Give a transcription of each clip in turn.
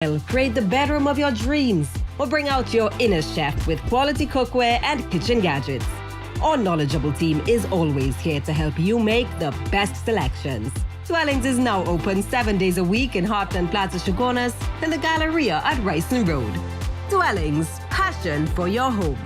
Create the bedroom of your dreams or bring out your inner chef with quality cookware and kitchen gadgets. Our knowledgeable team is always here to help you make the best selections. Dwellings is now open 7 days a week in Heartland Plaza, Chaguanas and the Galleria at Ryson Road. Dwellings, passion for your home.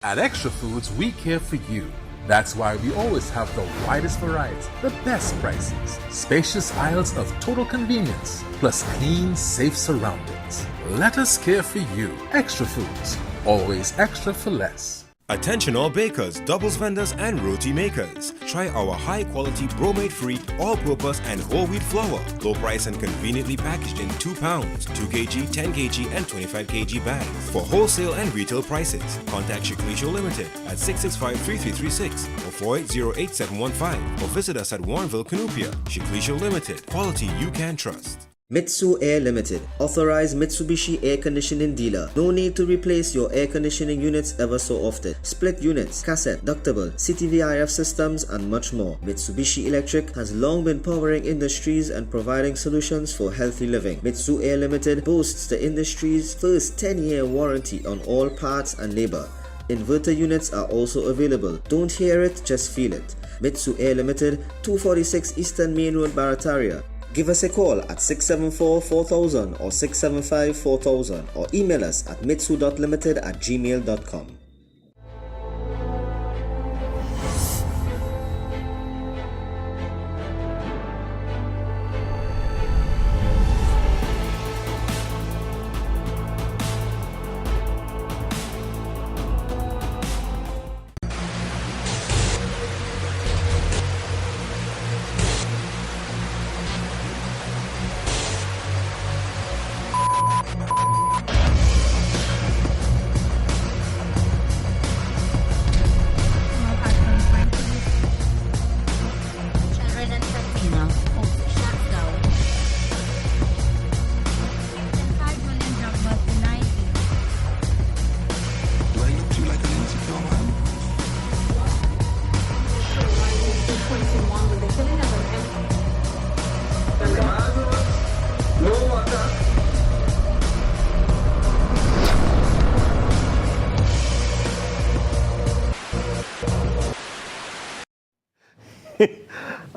At Extra Foods, we care for you. That's why we always have the widest variety, the best prices, spacious aisles of total convenience, plus clean, safe surroundings. Let us care for you. Extra Foods, always extra for less. Attention all bakers, doubles vendors and roti makers. Try our high quality bromate free, all purpose and whole wheat flour. Low price and conveniently packaged in 2 pounds, 2 kg, 10 kg and 25 kg bags. For wholesale and retail prices, contact Shiklisho Limited at 665-3336 or 480-8715 or visit us at Warrenville, Canupia. Shiklisho Limited, quality you can trust. Mitsu Air Limited, authorized Mitsubishi air conditioning dealer. No need to replace your air conditioning units ever so often. Split units, cassette, ductable, CTVIF systems and much more. Mitsubishi Electric has long been powering industries and providing solutions for healthy living. Mitsu Air Limited boasts the industry's first 10-year warranty on all parts and labor. Inverter units are also available. Don't hear it, just feel it. Mitsu Air Limited, 246 Eastern Main Road, Barataria. Give us a call at 674-4000 or 675-4000 or email us at mitsu.limited@gmail.com.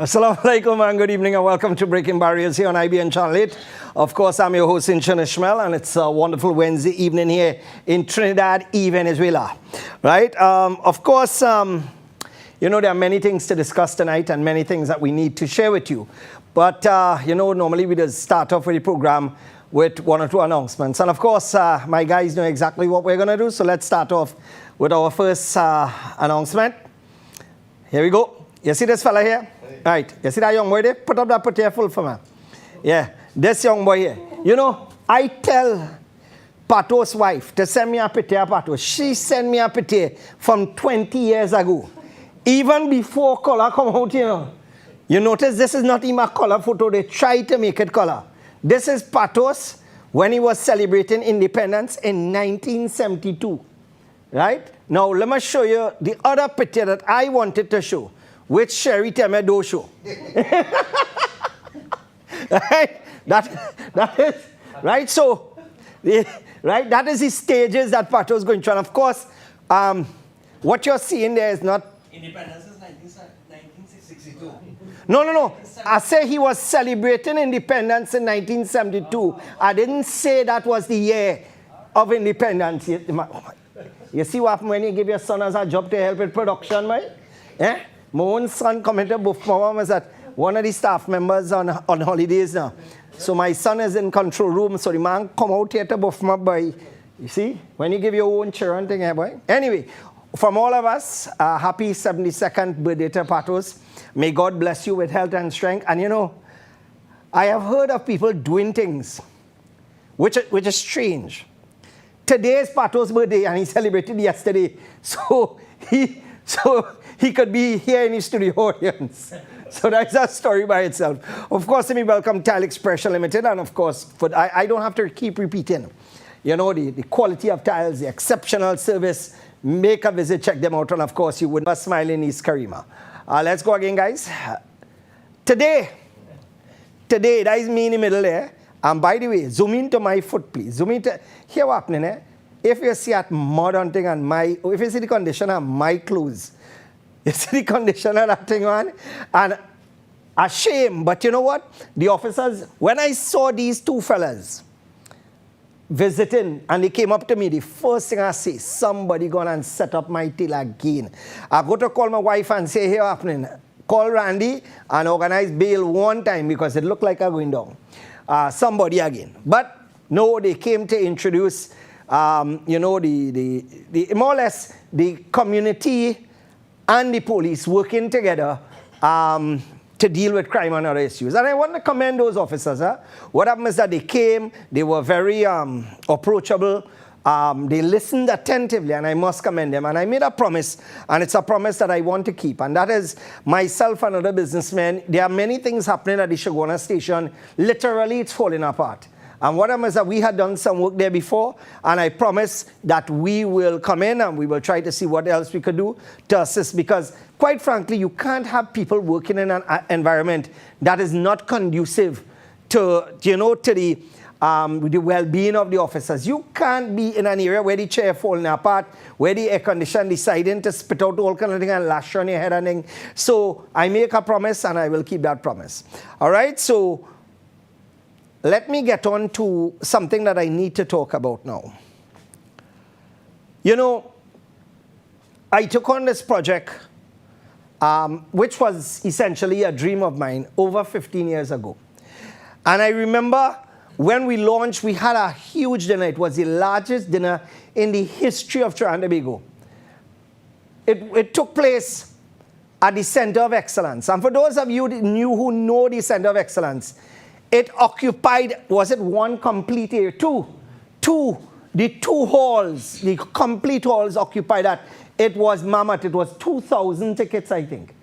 Assalamu alaikum and good evening and welcome to Breaking Barriers here on IBN Channel 8. Of course, I'm your host, Inchan Ishmael, and it's a wonderful Wednesday evening here in Trinidad y Venezuela. Right? Of course, you know, there are many things to discuss tonight and many things that we need to share with you. But, you know, normally we just start off with the program with 1 or 2 announcements. And of course, my guys know exactly what we're going to do. So let's start off with our first announcement. Here we go. You see this fella here? Right. You see that young boy there? Put up that potato full for me. Yeah. This young boy here. You know, I tell Pato's wife to send me a potato, Pato. She sent me a potato from 20 years ago. Even before color come out, you know. You notice this is not even a color photo. They tried to make it color. This is Pato's when he was celebrating independence in 1972. Right? Now, let me show you the other picture that I wanted to show, which Sherry Temedo show. Right? That is, right? So, right? That is the stages that Pato is going through. And of course, what you're seeing there is not... Independence is 1962. No. I say he was celebrating independence in 1972. I didn't say that was the year of independence. You see what happens when you give your son as a job to help with production, right? Eh? My own son commented before my mom was that one of the staff members on holidays now. So my son is in control room, so the man come out here to buff my boy. You see? When you give your own children thing, eh, boy? Anyway, from all of us, happy 72nd birthday to Patos. May God bless you with health and strength. And you know, I have heard of people doing things which is strange. Today is Pato's birthday and he celebrated yesterday. So he could be here in his studio audience. So that's a story by itself. Of course, let me welcome Tile Expression Limited. And of course, I don't have to keep repeating. You know, the quality of tiles, the exceptional service. Make a visit, check them out. And of course, you would not smile in East Karima. Let's go again, guys. Today, that is me in the middle there. And by the way, zoom into my foot, please. Zoom into, here what's happening, eh? If you see that modern thing on if you see the condition of my clothes, you see the condition of that thing on, and a shame, but you know what? The officers, when I saw these two fellas visiting, and they came up to me, the first thing I say, somebody gonna and set up my till again. I go to call my wife and say, here what's happening? Call Randy and organize bail one time because it looked like I'm going down. Somebody again. But no, they came to introduce, you know, the more or less the community and the police working together to deal with crime and other issues. And I want to commend those officers. What happened is that they came, they were very approachable, they listened attentively, and I must commend them. And I made a promise, and it's a promise that I want to keep, and that is myself and other businessmen, there are many things happening at the Shagona station. Literally, it's falling apart. And what happened is that we had done some work there before, and I promise that we will come in and we will try to see what else we could do to assist, because quite frankly, you can't have people working in an environment that is not conducive to, you know, to the well-being of the officers. You can't be in an area where the chair falling apart, where the air conditioner deciding to spit out all kind of thing and lash on your head and thing. So I make a promise and I will keep that promise. All right, so let me get on to something that I need to talk about now. You know, I took on this project, which was essentially a dream of mine over 15 years ago. And I remember when we launched, we had a huge dinner. It was the largest dinner in the history of Trinidad and Tobago. It took place at the Center of Excellence. And for those of you who know the Center of Excellence, it occupied, was it one complete area? The two halls, the complete halls occupied that. It was mammoth. It was 2,000 tickets, I think.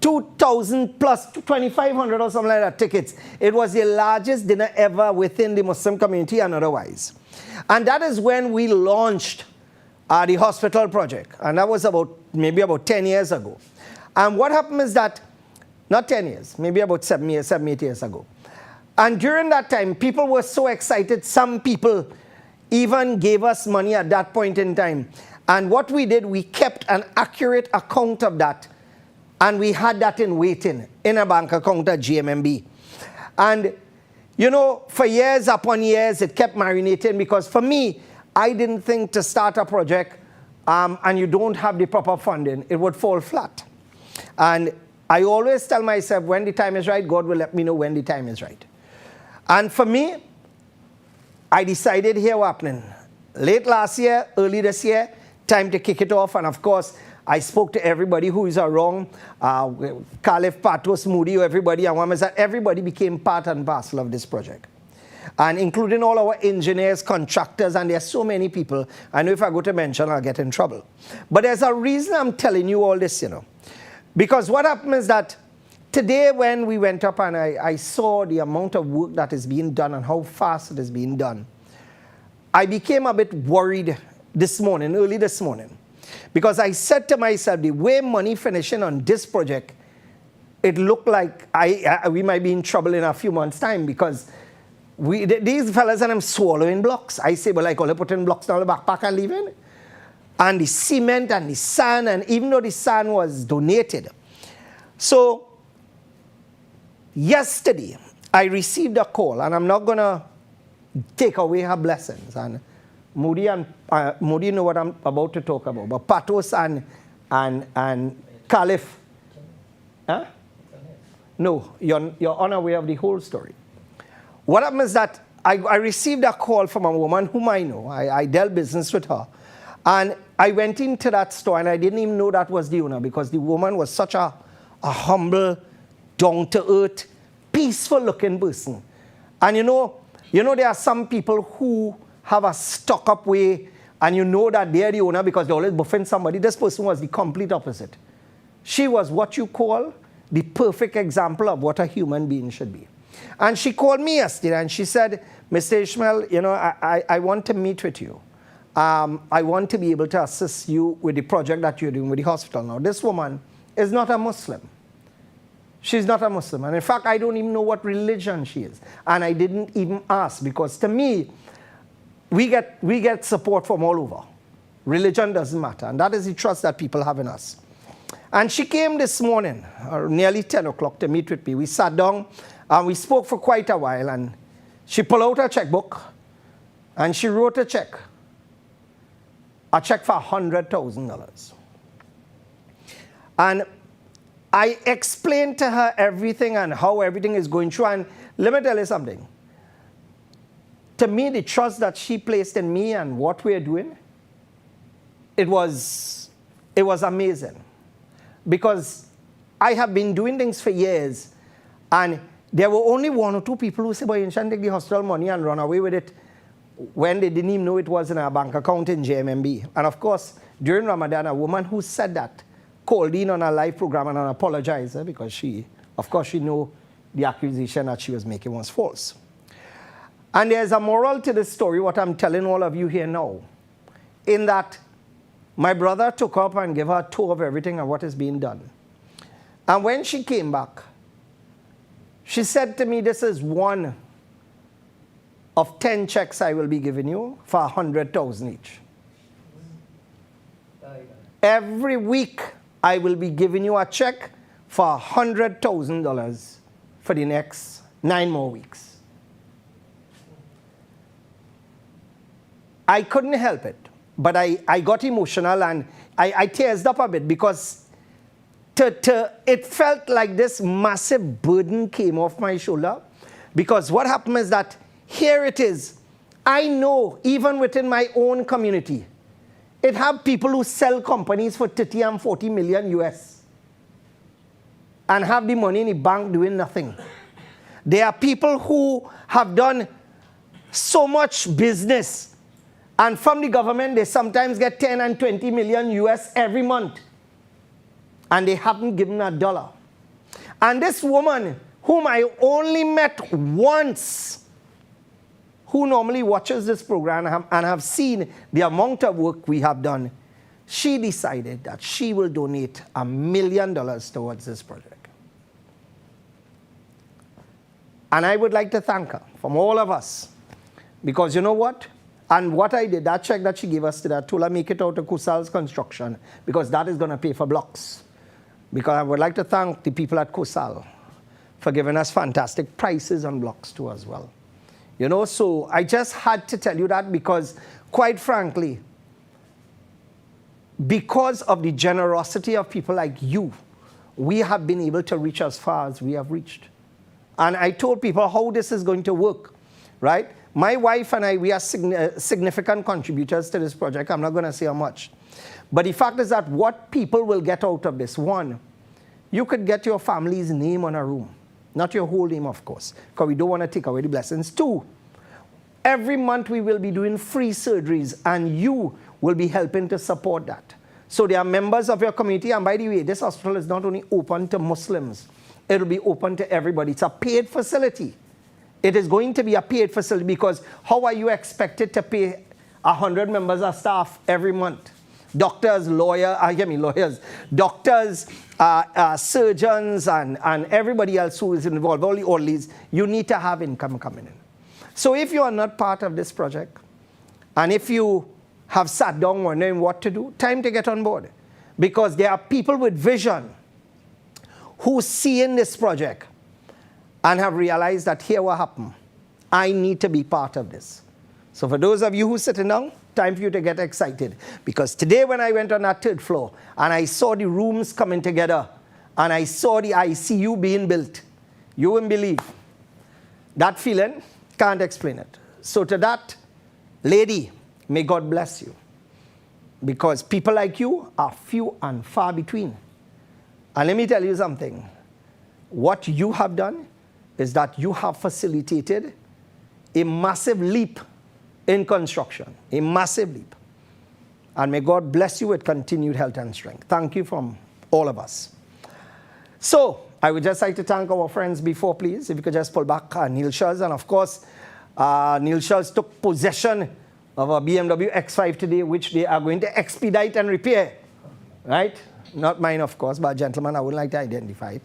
2,000 plus 2,500 or something like that tickets. It was the largest dinner ever within the Muslim community and otherwise. And that is when we launched the hospital project. And that was maybe about 10 years ago. And what happened is that, not 10 years, maybe about 7, 8 years ago. And during that time, people were so excited. Some people even gave us money at that point in time. And what we did, we kept an accurate account of that. And we had that in waiting in a bank account at GMMB. And, you know, for years upon years, it kept marinating because for me, I didn't think to start a project and you don't have the proper funding, it would fall flat. And I always tell myself, when the time is right, God will let me know when the time is right. And for me, I decided here what's happening. Late last year, early this year, time to kick it off. And of course, I spoke to everybody who is around, Caliph, Patos, Moody, everybody. And one is that everybody became part and parcel of this project. And including all our engineers, contractors, and there's so many people. I know if I go to mention, I'll get in trouble. But there's a reason I'm telling you all this, you know. Because what happened is that today when we went up and I saw the amount of work that is being done and how fast it is being done, I became a bit worried this morning, early this morning. Because I said to myself, the way money finishing on this project, it looked like we might be in trouble in a few months' time because these fellas and them swallowing blocks. I say, well, like, all putting blocks down the backpack and leaving. And the cement and the sand, and even though the sand was donated. So, yesterday, I received a call, and I'm not going to take away her blessings. And Moody know what I'm about to talk about. But Patos and Caliph. Huh? No, you're unaware of the whole story. What happened is that I received a call from a woman whom I know. I dealt business with her. And I went into that store, and I didn't even know that was the owner because the woman was such a humble, down-to-earth, peaceful looking person. And you know there are some people who have a stuck up way, and you know that they're the owner because they're always buffing somebody. This person was the complete opposite. She was what you call the perfect example of what a human being should be. And she called me yesterday and she said, Mr. Ishmael, you know, I want to meet with you. I want to be able to assist you with the project that you're doing with the hospital. Now, this woman is not a Muslim. She's not a Muslim. And in fact, I don't even know what religion she is. And I didn't even ask, because to me, we get support from all over. Religion doesn't matter. And that is the trust that people have in us. And she came this morning, nearly 10 o'clock, to meet with me. We sat down and we spoke for quite a while. And she pulled out her checkbook and she wrote a check for $100,000. And I explained to her everything and how everything is going through. And let me tell you something. To me, the trust that she placed in me and what we're doing, it was amazing. Because I have been doing things for years, and there were only one or two people who said, boy, you shouldn't take the hospital money and run away with it, when they didn't even know it was in a bank account in JMMB. And of course, during Ramadan, a woman who said that called in on a live program and apologized, because she knew the accusation that she was making was false. And there's a moral to this story, what I'm telling all of you here now, in that my brother took up and gave her a tour of everything and what is being done. And when she came back, she said to me, this is one of 10 checks I will be giving you for $100,000 each. Every week, I will be giving you a check for $100,000 for the next 9 more weeks. I couldn't help it, but I got emotional and I teared up a bit, because it felt like this massive burden came off my shoulder. Because what happened is that here it is. I know even within my own community, it have people who sell companies for 30 and 40 million US and have the money in the bank doing nothing. There are people who have done so much business, and from the government, they sometimes get 10 and 20 million US every month. And they haven't given a dollar. And this woman, whom I only met once, who normally watches this program and have seen the amount of work we have done, she decided that she will donate $1 million towards this project. And I would like to thank her from all of us. Because you know what? And what I did, that check that she gave us today, I told her make it out of Cosal's construction, because that is going to pay for blocks. Because I would like to thank the people at Cosal for giving us fantastic prices on blocks too as well. You know, so I just had to tell you that, because quite frankly, because of the generosity of people like you, we have been able to reach as far as we have reached. And I told people how this is going to work, right? My wife and I, we are significant contributors to this project. I'm not going to say how much. But the fact is that what people will get out of this, one, you could get your family's name on a room. Not your whole name, of course, because we don't want to take away the blessings. Two, every month we will be doing free surgeries, and you will be helping to support that. So there are members of your community, and by the way, this hospital is not only open to Muslims, it will be open to everybody. It's a paid facility. It is going to be a paid facility, because how are you expected to pay 100 members of staff every month? Doctors, lawyers, doctors, surgeons, and everybody else who is involved, all these, you need to have income coming in. So if you are not part of this project, and if you have sat down wondering what to do, time to get on board. Because there are people with vision who see in this project and have realized that here what happened. I need to be part of this. So for those of you who are sitting down, time for you to get excited. Because today when I went on that 3rd floor and I saw the rooms coming together and I saw the ICU being built, you wouldn't believe. That feeling, can't explain it. So to that lady, may God bless you. Because people like you are few and far between. And let me tell you something. What you have done is that you have facilitated a massive leap in construction, a massive leap. And may God bless you with continued health and strength. Thank you from all of us. So, I would just like to thank our friends before, please. If you could just pull back Neil Schultz. And of course, Neil Schultz took possession of a BMW X5 today, which they are going to expedite and repair. Right? Not mine, of course, but gentlemen, I would like to identify it.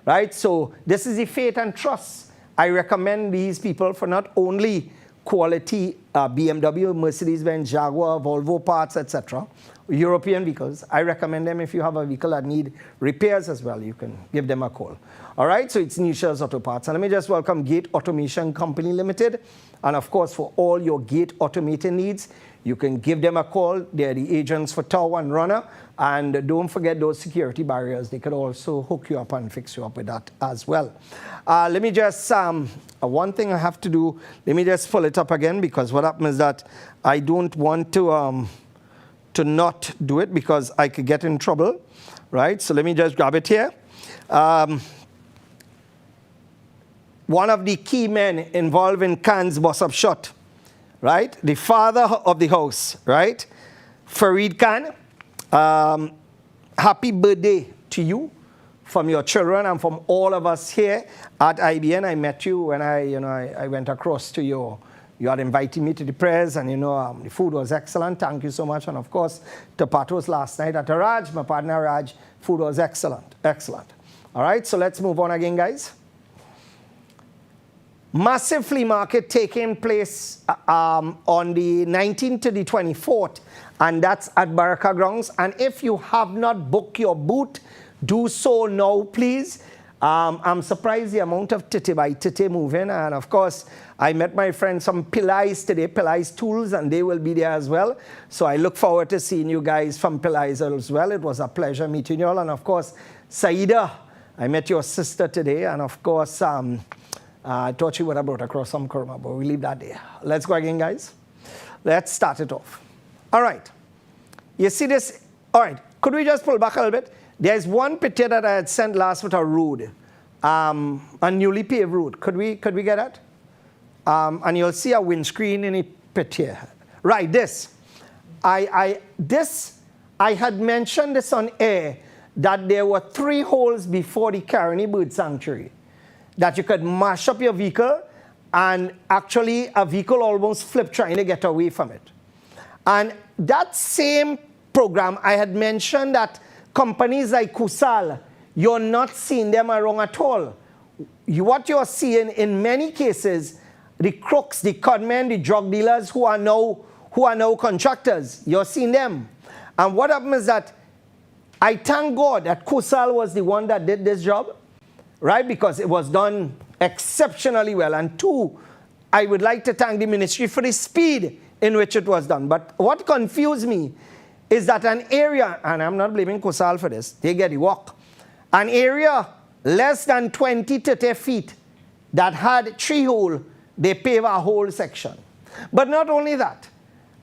Right? So, this is the faith and trust. I recommend these people for not only quality BMW, Mercedes-Benz, Jaguar, Volvo parts, etc., European vehicles. I recommend them if you have a vehicle that need repairs as well. You can give them a call. All right, so it's Neil Schultz Auto Parts. And let me just welcome Gate Automation Company Limited. And of course, for all your gate automating needs, you can give them a call. They're the agents for Tower and Runner. And don't forget those security barriers. They could also hook you up and fix you up with that as well. Let me just, one thing I have to do, let me just pull it up again, because what happens is that I don't want to not do it because I could get in trouble, right? So let me just grab it here. One of the key men involved in Khan's bust-up shot, right? The father of the house, right? Farid Khan, happy birthday to you from your children and from all of us here at IBN. I met you when I went across to you had invited me to the prayers, and the food was excellent. Thank you so much. And of course, to Patos last night at Raj, my partner Raj, food was excellent, excellent. All right, so let's move on again, guys. Massive flea market taking place on the 19th to the 24th, and that's at Baraka Grounds. And if you have not booked your booth, do so now, please. I'm surprised the amount of Tete by Tete moving. And of course, I met my friends from Pillais today, Pillais Tools, and they will be there as well. So I look forward to seeing you guys from Pillais as well. It was a pleasure meeting you all. And of course, Saida, I met your sister today. And of course, I thought she would have brought across some kurma, but we'll leave that there. Let's go again, guys. Let's start it off. All right. You see this? All right. Could we just pull back a little bit? There's one picture that I had sent last with a road, a newly paved road. Could we get that? And you'll see a windscreen in a picture. Right, this. I had mentioned this on air, that there were 3 holes before the Caroni Bird Sanctuary that you could mash up your vehicle, and actually a vehicle almost flipped trying to get away from it. And that same program, I had mentioned that companies like Kusal, you're not seeing them around at all. What you're seeing in many cases, the crooks, the conmen, the drug dealers who are now contractors, you're seeing them. And what happens is that I thank God that Kusal was the one that did this job, right? Because it was done exceptionally well. And 2, I would like to thank the ministry for the speed in which it was done. But what confused me is that an area, and I'm not blaming Kusal for this, they get the work, an area less than 20 to 30 feet that had 3 holes, they pave a whole section. But not only that,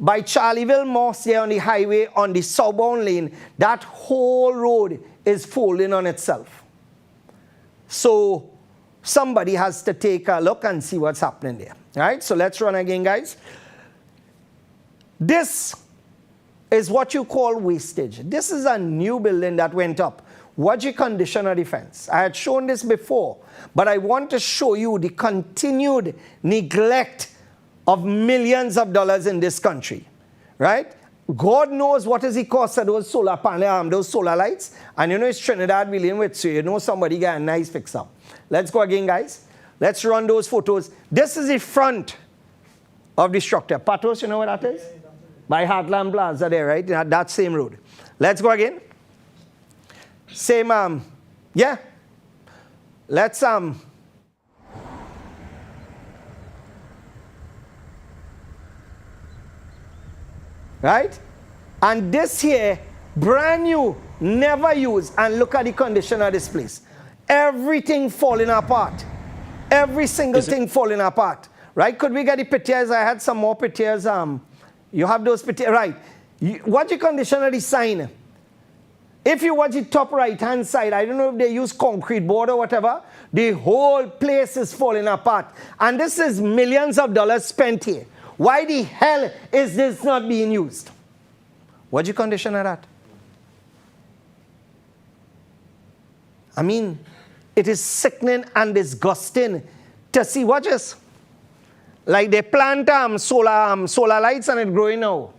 by Charlieville Moss there on the highway, on the southbound lane, that whole road is folding on itself. So somebody has to take a look and see what's happening there. All right, so let's run again, guys. This is what you call wastage. This is a new building that went up. Waji Conditioner Defense. I had shown this before, but I want to show you the continued neglect of millions of dollars in this country, right? God knows what is the cost of those solar panels, those solar lights. And it's Trinidad we're dealing with, so somebody got a nice fix up. Let's go again, guys. Let's run those photos. This is the front of the structure. Patos, you know what that is? By Heartland Plaza there, right? That same road. Let's go again. Same, yeah. Let's, right? And this here, brand new, never used. And look at the condition of this place. Everything falling apart. Every single thing falling apart. Right? Could we get the pictures? I had some more pictures. You have those pictures. Right. What you condition of the sign? If you watch the top right-hand side, I don't know if they use concrete board or whatever, the whole place is falling apart. And this is millions of dollars spent here. Why the hell is this not being used? What's your condition of that? I mean, it is sickening and disgusting to see. Watch this. Like they plant solar lights and it's growing now.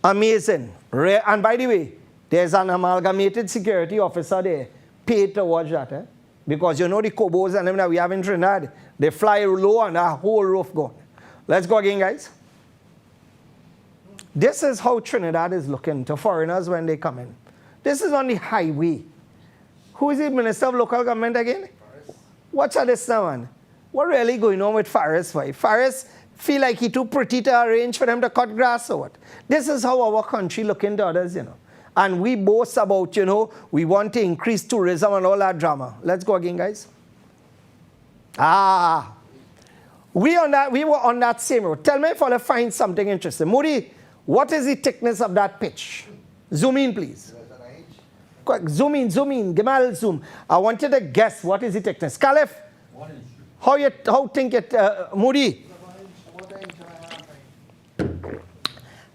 Amazing. And by the way, there's an amalgamated security officer there paid to watch that. Eh? Because you know the Cobos and them that we have in Trinidad, they fly low and the whole roof gone. Let's go again, guys. This is how Trinidad is looking to foreigners when they come in. This is on the highway. Who is the Minister of Local Government again? What's this now, man? What really going on with Faris? Why? Faris feel like he too pretty to arrange for them to cut grass or what? This is how our country looking to others, you know. And we boast about, you know, we want to increase tourism and all that drama. Let's go again, guys. We were on that same road. Tell me if I find something interesting. Moody, what is the thickness of that pitch? Zoom in, please. Quick, zoom in. Gamal, zoom. I want you to guess what is the thickness. Caliph, 1 inch. how think it, Moody?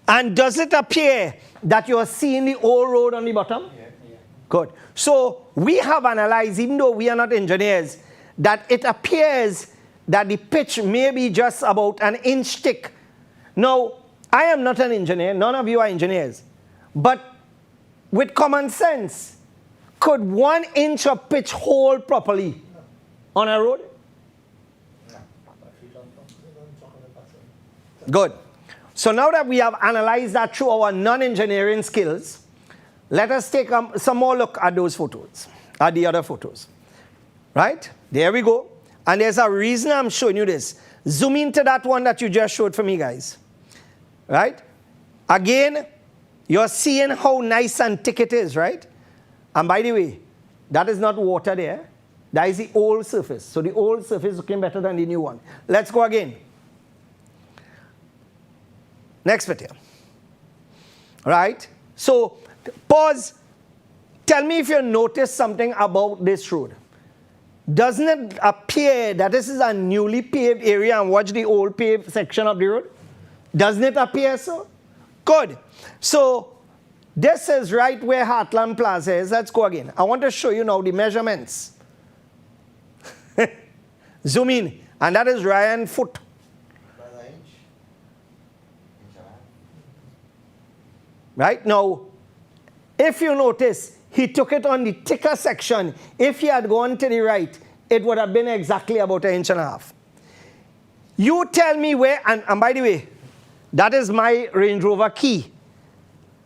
And does it appear that you're seeing the old road on the bottom? Yeah. Good. So we have analyzed, even though we are not engineers, that it appears that the pitch may be just about an inch thick. Now, I am not an engineer. None of you are engineers. But with common sense, could 1 inch of pitch hold properly on a road? Good. So now that we have analyzed that through our non-engineering skills, let us take some more look at those photos, at the other photos. Right? There we go. And there's a reason I'm showing you this. Zoom into that one that you just showed for me, guys. Right? Again, you're seeing how nice and thick it is, right? And by the way, that is not water there. That is the old surface. So the old surface is looking better than the new one. Let's go again. Next video. Right? So, pause. Tell me if you notice something about this road. Doesn't it appear that this is a newly paved area and watch the old paved section of the road? Doesn't it appear so? Good. So, this is right where Heartland Plaza is. Let's go again. I want to show you now the measurements. Zoom in. And that is Ryan foot. Right now, if you notice, he took it on the thicker section. If he had gone to the right, it would have been exactly about 1.5 inches. You tell me where, and by the way, that is my Range Rover key.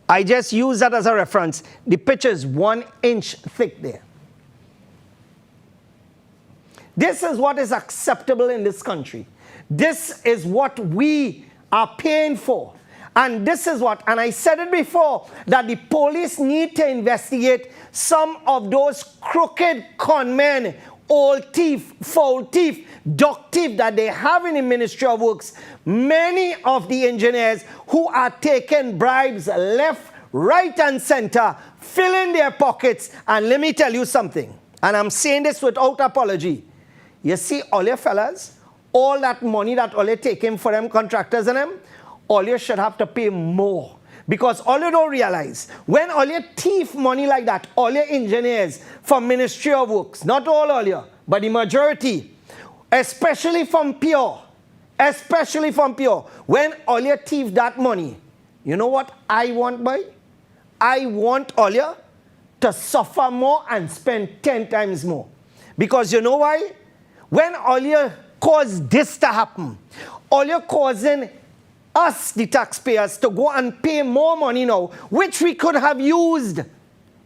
I just use that as a reference. The pitch is 1 inch thick there. This is what is acceptable in this country. This is what we are paying for. And this is what, and I said it before, that the police need to investigate some of those crooked con men, old thief, foul thief, dog thief that they have in the Ministry of Works. Many of the engineers who are taking bribes left, right, and center, filling their pockets. And let me tell you something, and I'm saying this without apology. You see, all your fellas, all that money that all you taking for them contractors and them, all you should have to pay more. Because all you don't realize, when all you thief money like that, all your engineers from Ministry of Works, not all you, but the majority, especially from Pure, when all you thief that money, you know what I want, boy? I want all you to suffer more and spend 10 times more. Because you know why? When all you cause this to happen, all you're causing us, the taxpayers, to go and pay more money now, which we could have used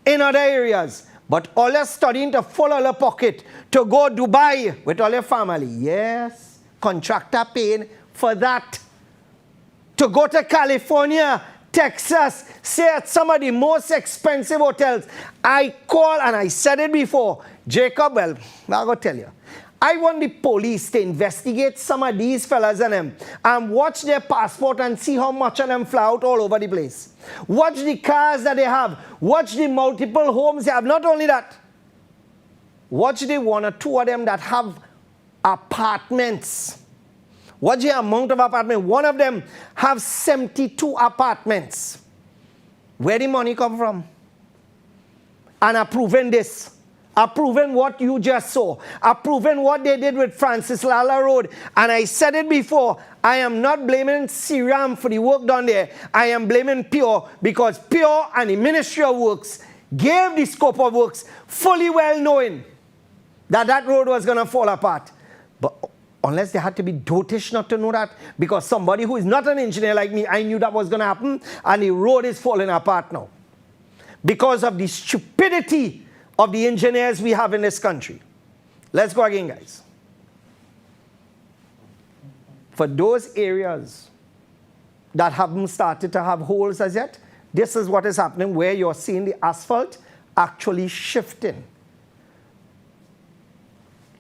in other areas. But all you're studying to full all your pocket to go Dubai with all your family. Yes, contractor paying for that. To go to California, Texas, stay at some of the most expensive hotels. I call, and I said it before, Jacob, well, I'll go tell you. I want the police to investigate some of these fellas and them and watch their passport and see how much of them fly out all over the place. Watch the cars that they have. Watch the multiple homes they have. Not only that, watch the one or two of them that have apartments. Watch the amount of apartments. One of them have 72 apartments. Where the money come from? And approving this. Approving what you just saw. Approving what they did with Francis Lala Road. And I said it before, I am not blaming Siram for the work done there. I am blaming Pure because Pure and the Ministry of Works gave the scope of works fully well knowing that that road was going to fall apart. But unless they had to be dotish not to know that, because somebody who is not an engineer like me, I knew that was going to happen, and the road is falling apart now. Because of the stupidity of the engineers we have in this country. Let's go again, guys. For those areas that haven't started to have holes as yet, this is what is happening where you're seeing the asphalt actually shifting.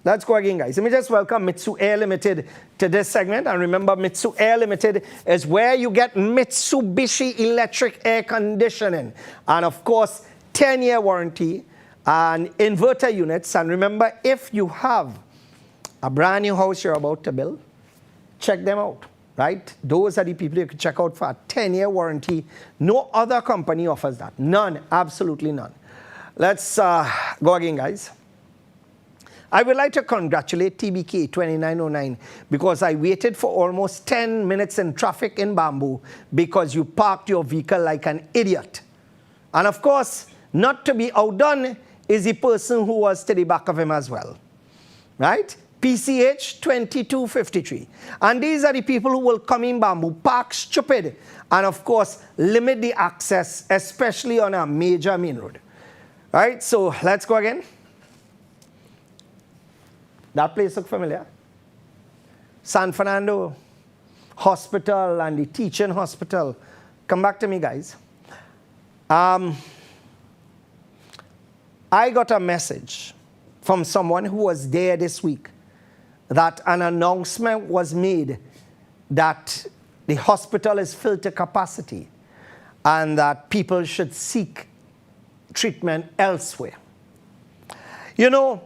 Let's go again, guys. Let me just welcome Mitsu Air Limited to this segment. And remember, Mitsu Air Limited is where you get Mitsubishi electric air conditioning. And of course, 10-year warranty and inverter units. And remember, if you have a brand new house you're about to build, check them out, right? Those are the people you can check out for a 10-year warranty. No other company offers that. None, absolutely none. Let's go again, guys. I would like to congratulate TBK 2909 because I waited for almost 10 minutes in traffic in Bamboo because you parked your vehicle like an idiot. And of course, not to be outdone is the person who was to the back of him as well, right? PCH 2253. And these are the people who will come in Bamboo, park stupid, and of course, limit the access, especially on a major main road. Right, so let's go again. That place look familiar? San Fernando Hospital and the teaching hospital. Come back to me, guys. I got a message from someone who was there this week that an announcement was made that the hospital is filled to capacity and that people should seek treatment elsewhere. You know,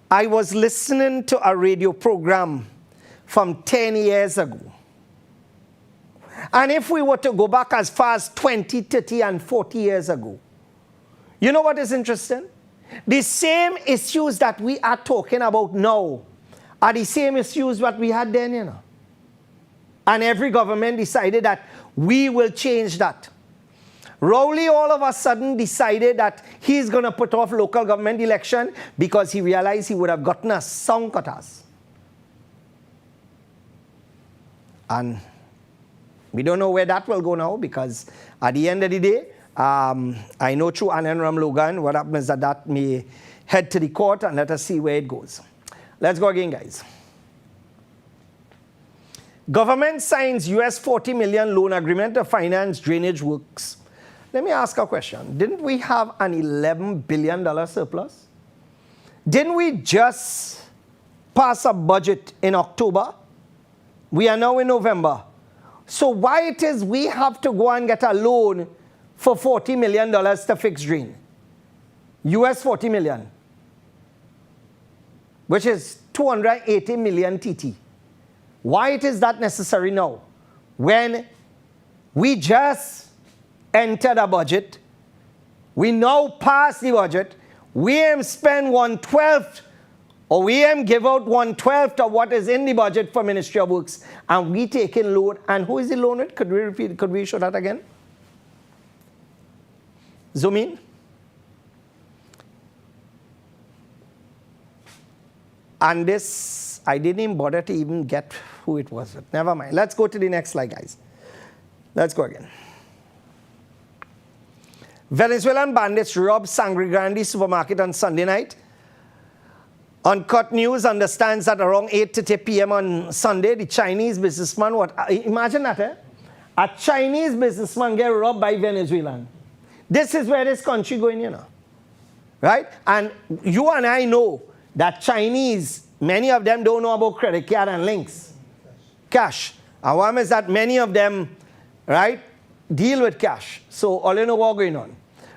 I was listening to a radio program from 10 years ago. And if we were to go back as far as 20, 30, and 40 years ago, you know what is interesting? The same issues that we are talking about now are the same issues that we had then, you know. And every government decided that we will change that. Rowley all of a sudden decided that he's going to put off local government election because he realized he would have gotten us sound cutters. And we don't know where that will go now because at the end of the day, I know through Anand Logan what happens is that may head to the court and let us see where it goes. Let's go again, guys. Government signs US $40 million loan agreement to finance drainage works. Let me ask a question. Didn't we have an $11 billion surplus? Didn't we just pass a budget in October? We are now in November. So why it is we have to go and get a loan for $40 million to fix drain? US $40 million, which is 280 million TT. Why it is that necessary now? When we just entered a budget, we now pass the budget, we am spend 1/12 or we am give out 1/12 of what is in the budget for Ministry of Works, and we take in loan. And who is the loan with? Could we repeat? Could we show that again? Zoom in. And this, I didn't even bother to even get who it was. Never mind. Let's go to the next slide, guys. Let's go again. Venezuelan bandits robbed Sangre Grande supermarket on Sunday night. Uncut News understands that around 8:30 p.m. on Sunday, the Chinese businessman, imagine that, eh? A Chinese businessman get robbed by Venezuelan. This is where this country going, you know. Right? And you and I know that Chinese many of them don't know about credit card and links. Cash. And one is that many of them, right, deal with cash. So all you know what's going on,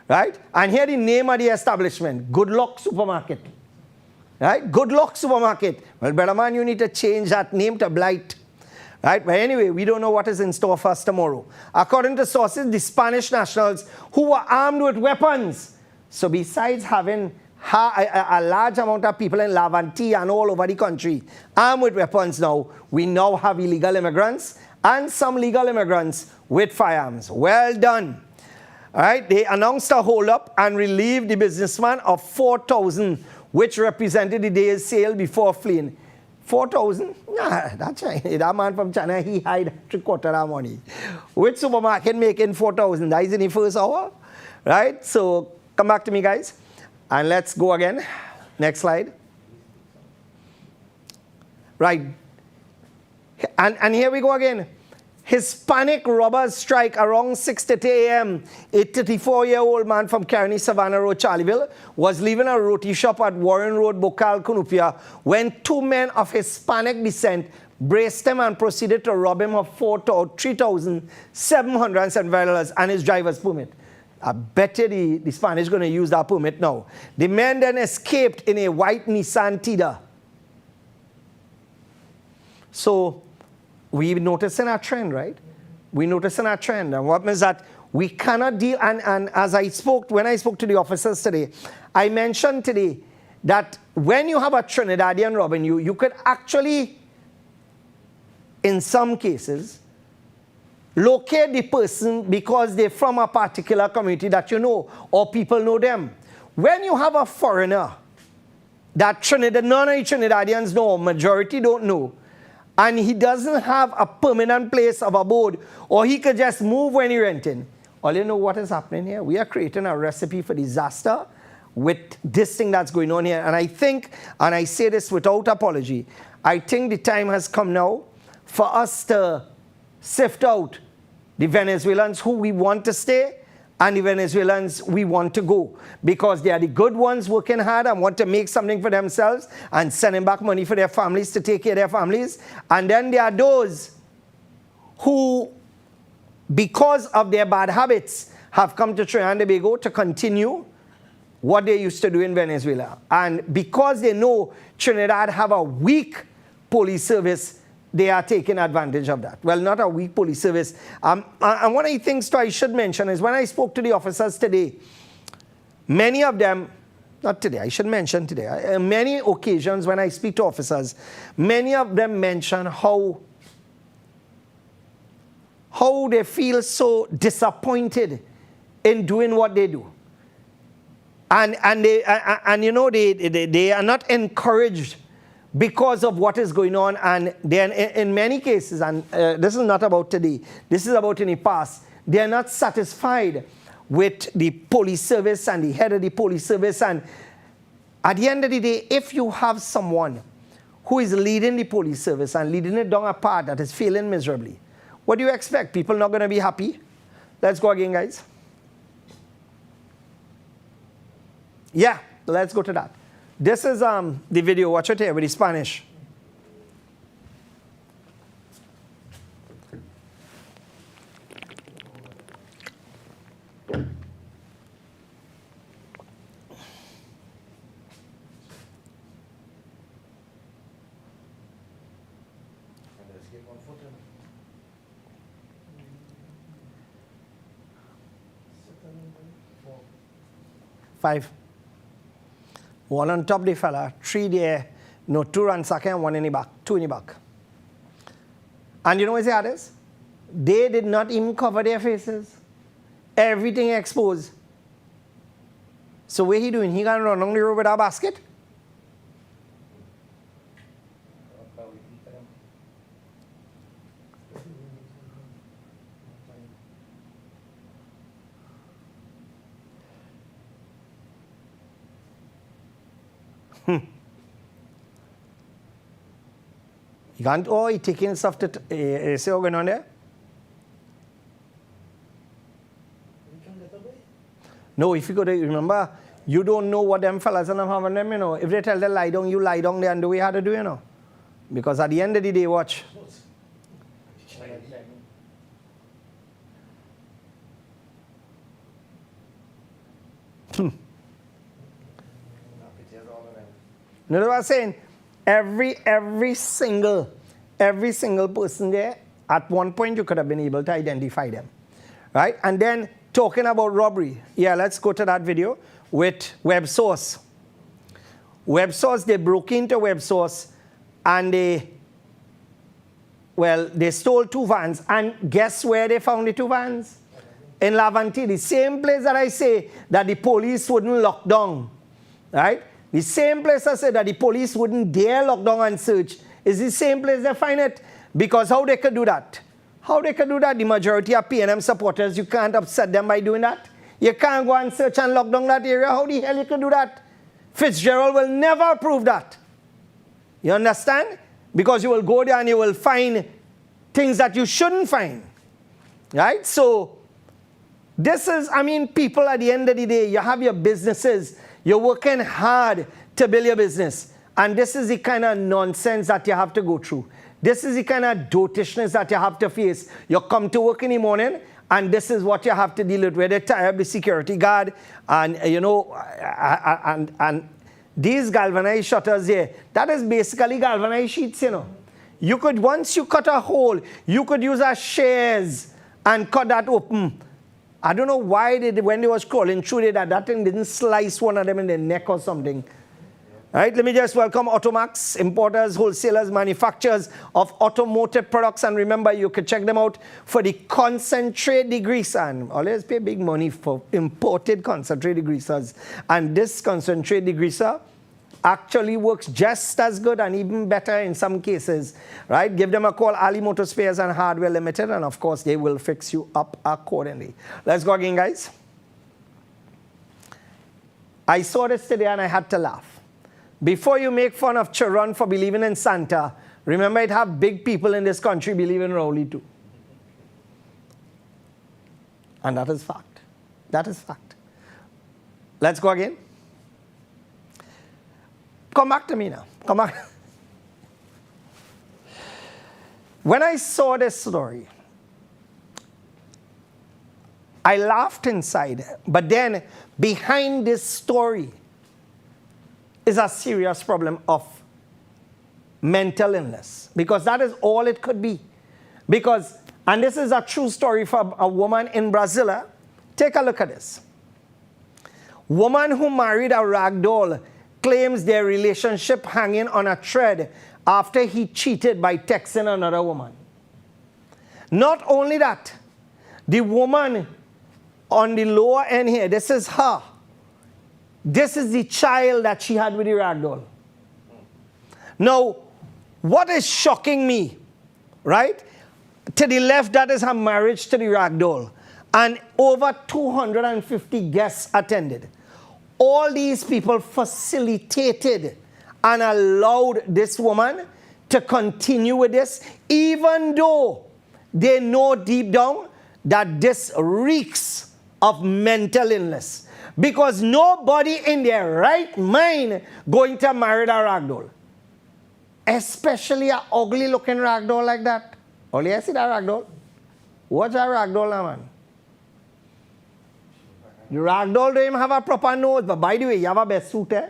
right? And here the name of the establishment, Good Luck Supermarket. Right? Good Luck Supermarket. Well, brother man, you need to change that name to Blight. Right? But anyway, we don't know what is in store for us tomorrow. According to sources, the Spanish nationals who were armed with weapons. So besides having a large amount of people in Laventille and all over the country armed with weapons now, we now have illegal immigrants and some legal immigrants with firearms. Well done. All right? They announced a hold-up and relieved the businessman of $4,000, which represented the day's sale before fleeing. 4,000? Nah, that's right. That man from China, he hide 3/4 of money. Which supermarket making 4,000? That is in the first hour, right? So come back to me, guys, and let's go again. Next slide. Right. And here we go again. Hispanic robbers strike around 6:30 a.m. A 34-year-old man from Kearney, Savannah Road, Charleville, was leaving a roti shop at Warren Road, Bocal, Cunupia, when two men of Hispanic descent braced him and proceeded to rob him of $3,775 and his driver's permit. I bet you the Spanish are going to use that permit now. The men then escaped in a white Nissan Tiida. So we noticing a trend, right? We noticing a trend. And what means that we cannot deal, and as when I spoke to the officers today, I mentioned today that when you have a Trinidadian robbing you, you could actually, in some cases, locate the person because they're from a particular community that you know, or people know them. When you have a foreigner that none of the Trinidadians know, majority don't know, and he doesn't have a permanent place of abode, or he could just move when he's renting. All you know what is happening here? We are creating a recipe for disaster with this thing that's going on here. And I think, and I say this without apology, I think the time has come now for us to sift out the Venezuelans who we want to stay and the Venezuelans we want to go, because they are the good ones working hard and want to make something for themselves and sending back money for their families to take care of their families. And then there are those who, because of their bad habits, have come to Trinidad and Tobago to continue what they used to do in Venezuela. And because they know Trinidad have a weak police service, they are taking advantage of that. Well, not a weak police service. And one of the things I should mention is when I spoke to the officers today, many of them, not today, I should mention today, many occasions when I speak to officers, many of them mention how they feel so disappointed in doing what they do. And you know, they are not encouraged because of what is going on, and then in many cases, and this is not about today, this is about in the past, they are not satisfied with the police service and the head of the police service. And at the end of the day, if you have someone who is leading the police service and leading it down a path that is failing miserably, what do you expect? People not going to be happy? Let's go again, guys. Yeah, let's go to that. This is the video, watch it here with the Spanish. Five. One on top of the fella, three there, no, two ransacking and one in the back, two in the back. And you know what the others? They did not even cover their faces. Everything exposed. So what he doing? He gonna run on the road with a basket? You can't, oh, he's taking stuff to, say what's going on there? No, if you go to, remember, you don't know what them fellas and them having them, you know. If they tell them lie down, you lie down there and do what you have to do, you know. Because at the end of the day, watch. You know what I'm saying? Every single person there, at one point you could have been able to identify them, right? And then talking about robbery, yeah, let's go to that video with WebSource. WebSource, they broke into WebSource and they stole 2 vans. And guess where they found the 2 vans? In Laventille, the same place that I say that the police wouldn't lock down, right? The same place I said that the police wouldn't dare lock down and search is the same place they find it. Because how they could do that? How they could do that? The majority of PNM supporters, you can't upset them by doing that. You can't go and search and lock down that area. How the hell you could do that? Fitzgerald will never approve that. You understand? Because you will go there and you will find things that you shouldn't find. Right? So, this is, I mean, people at the end of the day, you have your businesses. You're working hard to build your business. And this is the kind of nonsense that you have to go through. This is the kind of dotishness that you have to face. You come to work in the morning, and this is what you have to deal with. Where they tie up the security guard, and, you know, and these galvanized shutters here, that is basically galvanized sheets, you know. You could, once you cut a hole, you could use a shears and cut that open. I don't know why when they was crawling through that thing didn't slice one of them in the neck or something. All right, let me just welcome Automax, importers, wholesalers, manufacturers of automotive products. And remember, you can check them out for the concentrate degreaser. And always pay big money for imported concentrate degreasers. And this concentrate degreaser actually works just as good and even better in some cases, right? Give them a call, Ali Motor Spares and Hardware Limited, and of course, they will fix you up accordingly. Let's go again, guys. I saw this today and I had to laugh. Before you make fun of children for believing in Santa, remember it have big people in this country believe in Rowley too. And that is fact. That is fact. Let's go again. Come back to me now. Come back. When I saw this story, I laughed inside. But then behind this story is a serious problem of mental illness. Because that is all it could be. Because, and this is a true story for a woman in Brazil. Take a look at this. Woman who married a rag doll claims their relationship hanging on a thread after he cheated by texting another woman. Not only that, the woman on the lower end here, this is her. This is the child that she had with the rag doll. Now, what is shocking me, right? To the left, that is her marriage to the rag doll. And over 250 guests attended. All these people facilitated and allowed this woman to continue with this, even though they know deep down that this reeks of mental illness. Because nobody in their right mind going to marry a ragdoll. Especially an ugly looking ragdoll like that. Only I see that ragdoll. What's a ragdoll now, man? The ragdoll don't even have a proper nose, but by the way, you have a best suit, eh?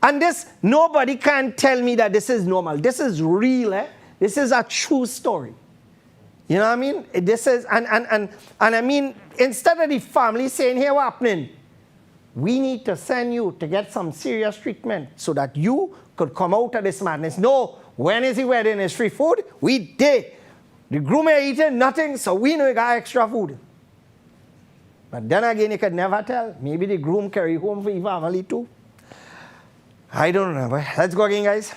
And this, nobody can tell me that this is normal. This is real, eh? This is a true story. You know what I mean? This is, and I mean, instead of the family saying, hey, what's happening? We need to send you to get some serious treatment so that you could come out of this madness. No, when is the wedding? Is free food? We did. The groom ain't eating nothing, so we know you got extra food. But then again, you could never tell. Maybe the groom carry home for his family too. I don't know. Let's go again, guys.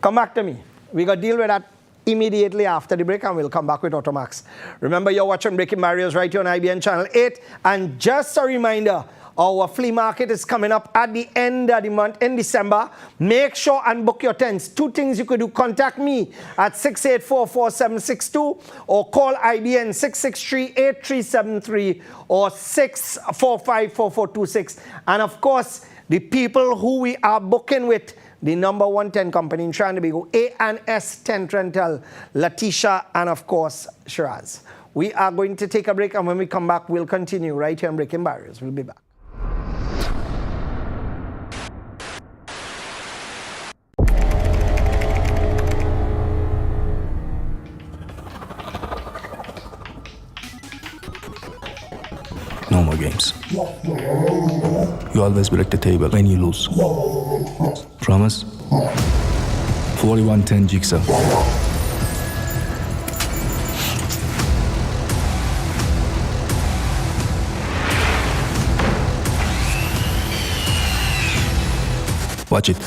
Come back to me. We got to deal with that immediately after the break, and we'll come back with Automax. Remember, you're watching Breaking Barriers right here on IBN Channel 8. And just a reminder, Our flea market is coming up at the end of the month in December. Make sure and book your tents. Two things you could do. Contact me at 684-4762 or call IBN 663-8373 or 645-4426. And of course, the people who we are booking with, the #1 tent company in Trinidad, A&S Tent Rental, Letitia, and of course, Shiraz. We are going to take a break, and when we come back, we'll continue right here on Breaking Barriers. We'll be back. No more games. You always be at the table when you lose. Promise? 41-10 Jigsaw. Watch it.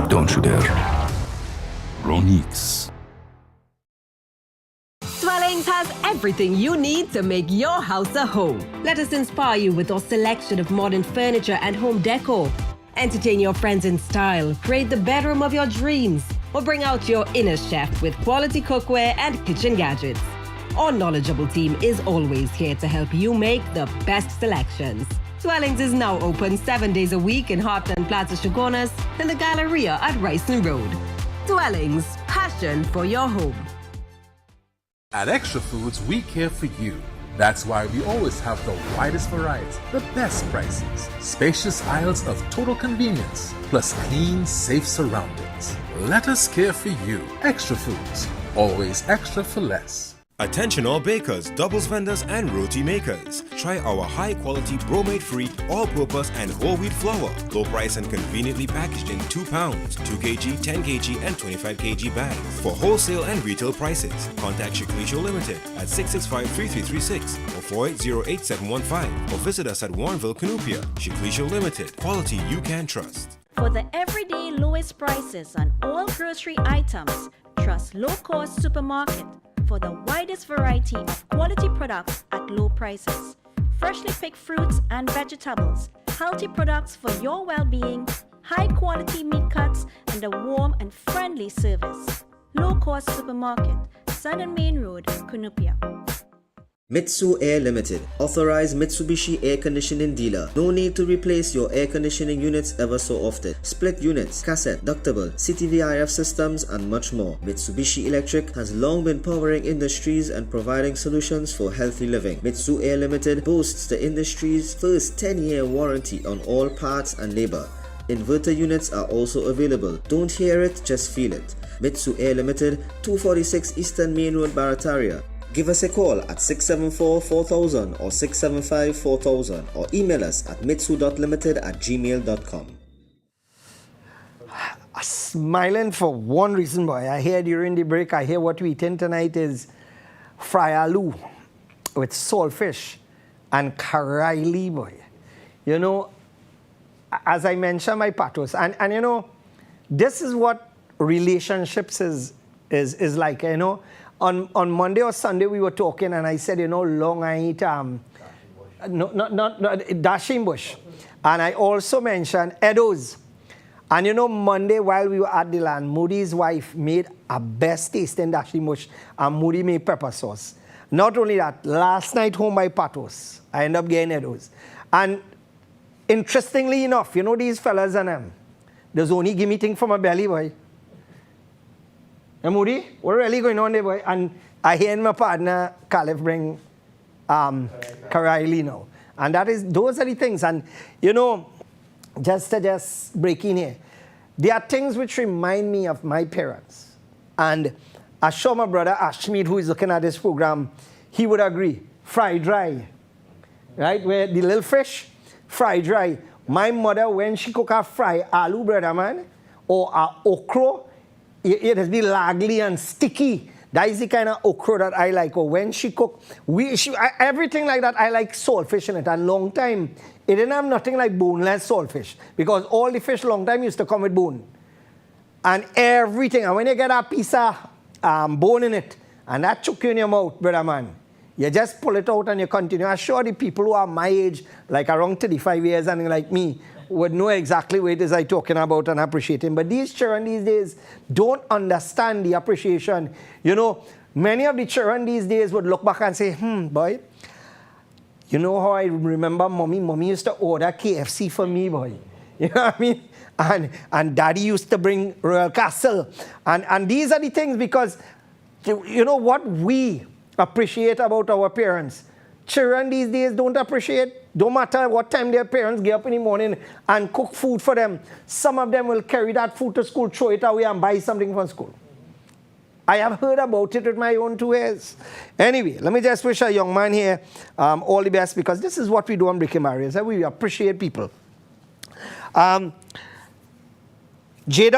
Don't you dare. Ronix. Dwellings has everything you need to make your house a home. Let us inspire you with our selection of modern furniture and home decor. Entertain your friends in style, create the bedroom of your dreams, or bring out your inner chef with quality cookware and kitchen gadgets. Our knowledgeable team is always here to help you make the best selections. Dwellings is now open 7 days a week in Heartland Plaza Chagonas and the Galleria at Ryson Road. Dwellings, passion for your home. At Extra Foods, we care for you. That's why we always have the widest varieties, the best prices, spacious aisles of total convenience, plus clean, safe surroundings. Let us care for you. Extra Foods, always extra for less. Attention all bakers, doubles vendors, and roti makers. Try our high-quality bromate-free, all-purpose, and whole wheat flour. Low price and conveniently packaged in 2 pounds, 2 kg, 10 kg, and 25 kg bags. For wholesale and retail prices, contact Shiklisho Limited at 665-3336 or 480-8715 or visit us at Warrenville, Canoopia. Shiklisho Limited, quality you can trust. For the everyday lowest prices on all grocery items, trust Low Cost Supermarket for the widest variety of quality products at low prices. Freshly picked fruits and vegetables, healthy products for your well-being, high quality meat cuts, and a warm and friendly service. Low Cost Supermarket, Sun and Main Road, Canoopia. Mitsu Air Limited, authorized Mitsubishi air conditioning dealer. No need to replace your air conditioning units ever so often. Split units, cassette, ductable, CTVIF systems, and much more. Mitsubishi Electric has long been powering industries and providing solutions for healthy living. Mitsu Air Limited boasts the industry's first 10-year warranty on all parts and labor. Inverter units are also available. Don't hear it, just feel it. Mitsu Air Limited, 246 Eastern Main Road, Barataria. Give us a call at 674-4000 or 675-4000 or email us at mitsu.limited@gmail.com. Smiling for one reason, boy. I hear during the break, I hear what we eating tonight is fry aloo with saltfish and karaili, boy. You know, as I mentioned, my patos, and you know, this is what relationships is like, you know. On Monday or Sunday, we were talking, and I said, you know, long I eat, not dashing bush. And I also mentioned Edo's. And you know, Monday, while we were at the land, Moody's wife made a best tasting dashing bush, and Moody made pepper sauce. Not only that, last night home by Patos, I ended up getting Edo's. And interestingly enough, you know, these fellas and them, there's only give me thing from my belly, boy. And Moody, what really going on there, boy? And I hear my partner, Caliph, bring Karaili now. And those are the things. And, you know, just break in here, there are things which remind me of my parents. And I show my brother Ashmead, who is looking at this program, he would agree. Fry dry, right? Where the little fish, fry dry. My mother, when she cook a fry aloo, brother man, or a okra, it has been laggy and sticky. That is the kind of okra that I like. Or when she cook, everything like that, I like saltfish in it. And long time, it didn't have nothing like boneless saltfish. Because all the fish long time used to come with bone. And everything. And when you get a piece of bone in it, and that choke you in your mouth, brother man, you just pull it out and you continue. I'm sure the people who are my age, like around 35 years and like me, would know exactly what it is I'm talking about and appreciating. But these children these days don't understand the appreciation. You know, many of the children these days would look back and say, boy, you know how I remember mommy? Mommy used to order KFC for me, boy. You know what I mean? And daddy used to bring Royal Castle. And these are the things because, you know what we appreciate about our parents. Children these days don't appreciate. Don't matter what time their parents get up in the morning and cook food for them. Some of them will carry that food to school, throw it away and buy something from school. I have heard about it with my own 2 ears. Anyway, let me just wish a young man here all the best because this is what we do on Breaking Barriers. We appreciate people. Jaden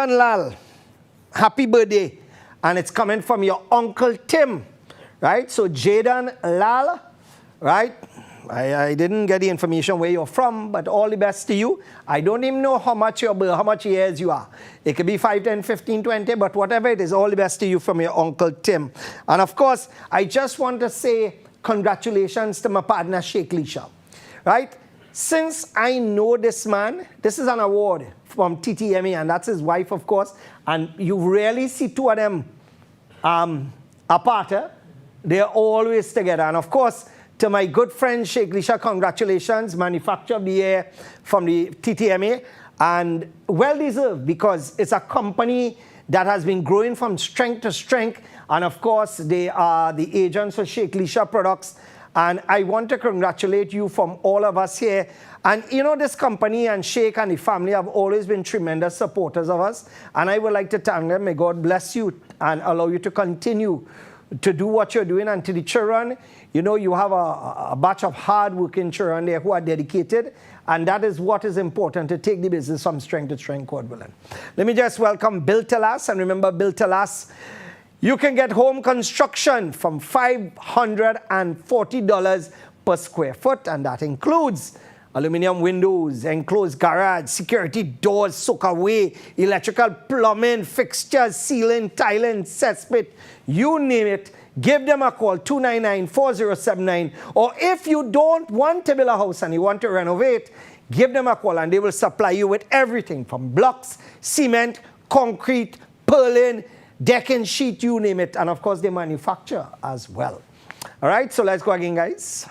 Lal, happy birthday. And it's coming from your Uncle Tim, right? So Jaden Lal, right? I didn't get the information where you're from, but all the best to you. I don't even know how much years you are. It could be 5, 10, 15, 20, but whatever it is, all the best to you from your Uncle Tim. And of course, I just want to say congratulations to my partner, Sheikh Lisha, right? Since I know this man, this is an award from TTMA, and that's his wife, of course, and you rarely see two of them apart. They're always together. And of course, to my good friend Sheikh Lisha, congratulations, Manufacturer of the Year from the TTMA, and well-deserved because it's a company that has been growing from strength to strength, and of course, they are the agents for Sheikh Lisha products, and I want to congratulate you from all of us here. And you know, this company and Sheikh and the family have always been tremendous supporters of us, and I would like to thank them. May God bless you and allow you to continue to do what you're doing. And to the children, you know, you have a batch of hard-working children there who are dedicated, and that is what is important, to take the business from strength to strength, God willing. Let me just welcome Bill Telas, and remember, Bill Telas, you can get home construction from $540 per square foot, and that includes aluminum windows, enclosed garage, security doors, soak away, electrical, plumbing, fixtures, ceiling, tiling, cesspit, you name it. Give them a call, 299-4079. Or if you don't want to build a house and you want to renovate, give them a call and they will supply you with everything from blocks, cement, concrete, purlin, decking sheet, you name it. And of course, they manufacture as well. All right, so let's go again, guys.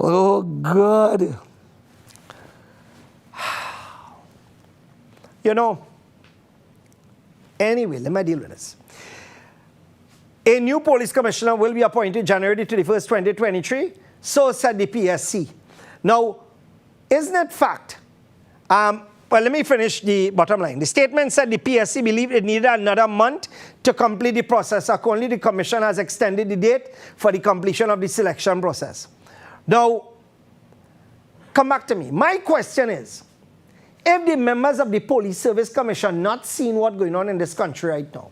Oh, God. You know, anyway, let me deal with this. A new police commissioner will be appointed January 31st, 2023. So said the PSC. Now, isn't it fact? Well, let me finish the bottom line. The statement said the PSC believed it needed another month to complete the process. Accordingly, the commission has extended the date for the completion of the selection process. Now, come back to me. My question is, if the members of the Police Service Commission not seeing what's going on in this country right now,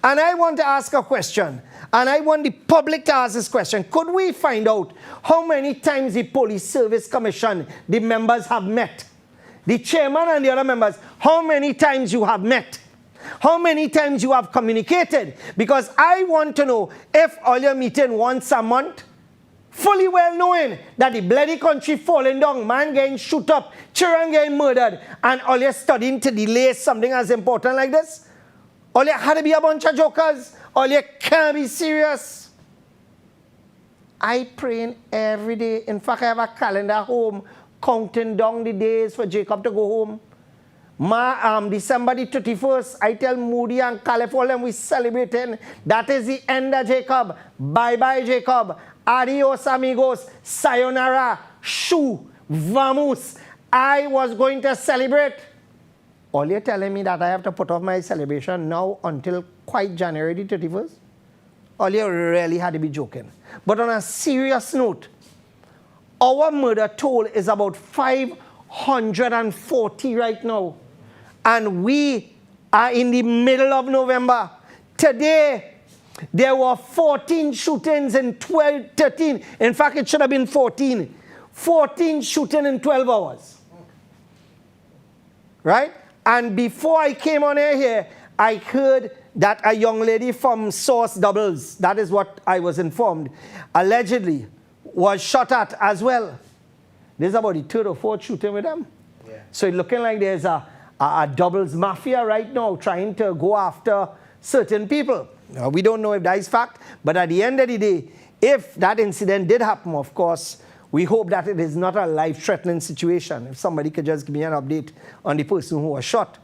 and I want to ask a question, and I want the public to ask this question, could we find out how many times the Police Service Commission, the members have met? The chairman and the other members, how many times you have met? How many times you have communicated? Because I want to know if all you're meeting once a month, fully well knowing that the bloody country falling down, man getting shoot up, children getting murdered, and all you're studying to delay something as important like this? All you had to be a bunch of jokers? All you can't be serious? I pray every day. In fact, I have a calendar home counting down the days for Jacob to go home. December the 31st, I tell Moody and Caliph, all them we celebrating. That is the end of Jacob. Bye-bye, Jacob. Adios, amigos. Sayonara. Shoo. Vamos. I was going to celebrate. All you're telling me that I have to put off my celebration now until quite January the 31st? All you really had to be joking. But on a serious note, our murder toll is about 540 right now. And we are in the middle of November. Today, there were 14 shootings in 13. In fact, it should have been 14. 14 shootings in 12 hours. Right? And before I came on air here, I heard that a young lady from Source Doubles, that is what I was informed, allegedly was shot at as well. There's about the third or fourth shooting with them. Yeah. So it's looking like there's a doubles mafia right now trying to go after certain people. Now, we don't know if that is fact, but at the end of the day, if that incident did happen, of course, we hope that it is not a life-threatening situation. If somebody could just give me an update on the person who was shot.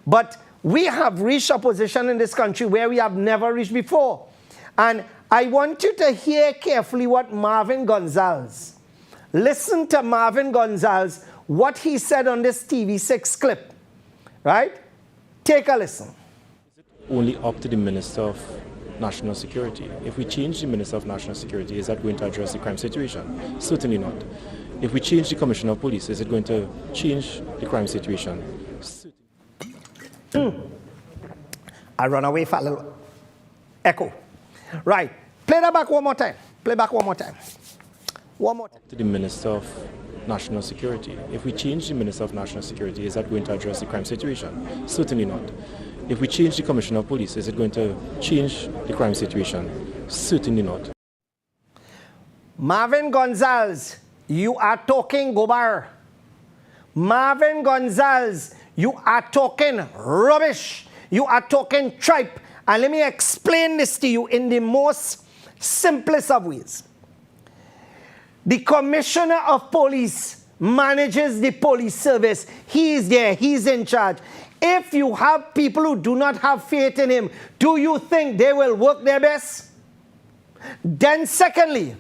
But we have reached a position in this country where we have never reached before. And I want you to hear carefully what Marvin Gonzalez. Listen to Marvin Gonzalez, what he said on this TV6 clip. Right? Take a listen. Only up to the Minister of National Security. If we change the Minister of National Security, is that going to address the crime situation? Certainly not. If we change the Commissioner of Police, is it going to change the crime situation? I run away for a little echo. Right. Play that back one more time. Play back one more time. One more time. To the Minister of National Security. If we change the Minister of National Security, is that going to address the crime situation? Certainly not. If we change the Commissioner of Police, is it going to change the crime situation? Certainly not. Marvin Gonzalez, you are talking gobar. Marvin Gonzalez, you are talking rubbish. You are talking tripe. And let me explain this to you in the most simplest of ways. The Commissioner of Police manages the police service. He is there. He is in charge. If you have people who do not have faith in him, do you think they will work their best? Then secondly,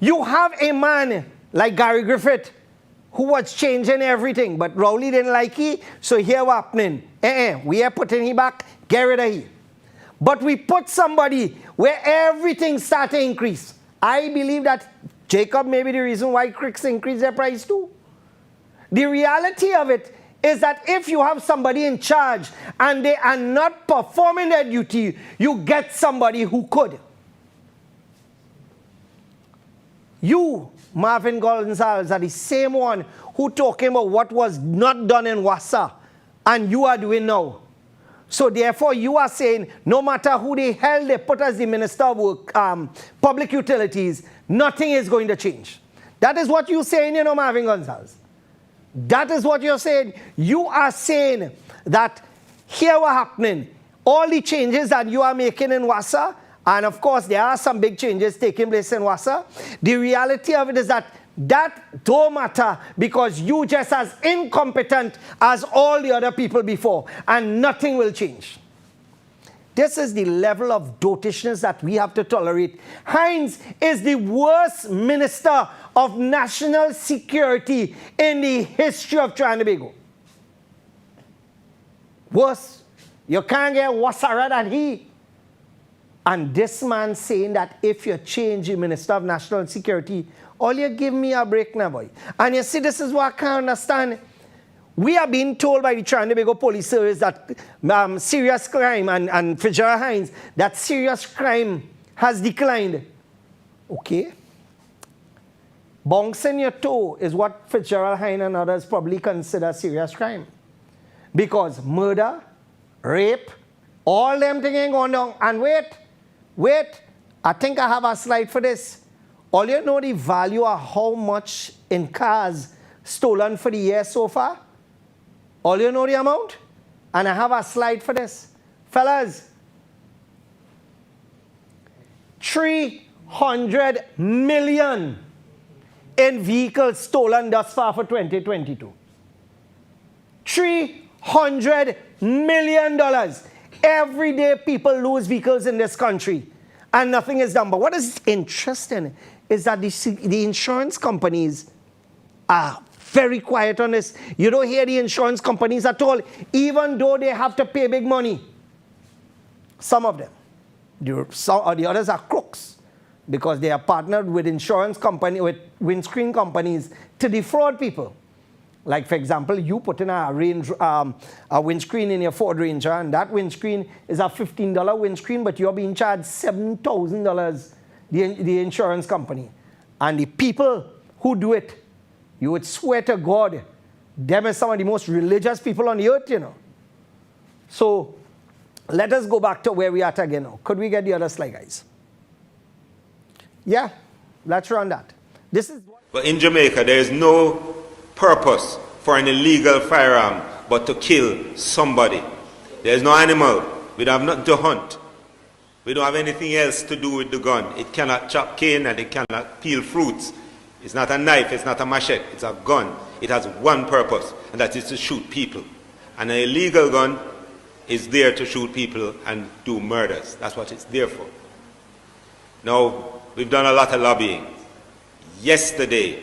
you have a man like Gary Griffith who was changing everything, but Rowley didn't like it, so here what happening. We are putting him back, get rid of him. But we put somebody where everything started to increase. I believe that Jacob may be the reason why Cricks increased their price too. The reality of it is that if you have somebody in charge and they are not performing their duty, you get somebody who could. You, Marvin Gonzalez, are the same one who talking about what was not done in Wassa, and you are doing now. So therefore, you are saying, no matter who the hell they put as the Minister of Work, Public Utilities, nothing is going to change. That is what you're saying, you know, Marvin Gonzalez. That is what you're saying. You are saying that here what happening, all the changes that you are making in Wassa, and of course there are some big changes taking place in Wassa, the reality of it is that don't matter because you just as incompetent as all the other people before, and nothing will change. This is the level of dotishness that we have to tolerate. Hines is the worst Minister of National Security in the history of Trinidad and Tobago. Worse. You can't get worse than he. And this man saying that if you change the Minister of National Security, all you give me a break now, boy. And you see, this is what I can't understand. We are being told by the Trinidad and Tobago Police Service that serious crime, and Fitzgerald Hines, that serious crime has declined. Okay. Bouncing your toe is what Fitzgerald Hines and others probably consider serious crime. Because murder, rape, all them things ain't going down. And wait, I think I have a slide for this. All you know the value of how much in cars stolen for the year so far? All you know the amount? And I have a slide for this. Fellas, 300 million in vehicles stolen thus far for 2022. $300 million. Every day people lose vehicles in this country and nothing is done. But what is interesting is that the insurance companies are very quiet on this. You don't hear the insurance companies at all, even though they have to pay big money. Some of them. The others are crooks because they are partnered with insurance company, with windscreen companies to defraud people. Like, for example, you put in a windscreen in your Ford Ranger, and that windscreen is a $15 windscreen, but you're being charged $7,000, the insurance company. And the people who do it, you would swear to God, them are some of the most religious people on the earth, you know. So let us go back to where we are at again now. Could we get the other slide, guys? Yeah, let's run that. But in Jamaica, there is no purpose for an illegal firearm but to kill somebody. There is no animal. We don't have nothing to hunt. We don't have anything else to do with the gun. It cannot chop cane and it cannot peel fruits. It's not a knife, it's not a machete, it's a gun. It has one purpose, and that is to shoot people. And an illegal gun is there to shoot people and do murders. That's what it's there for. Now, we've done a lot of lobbying. Yesterday,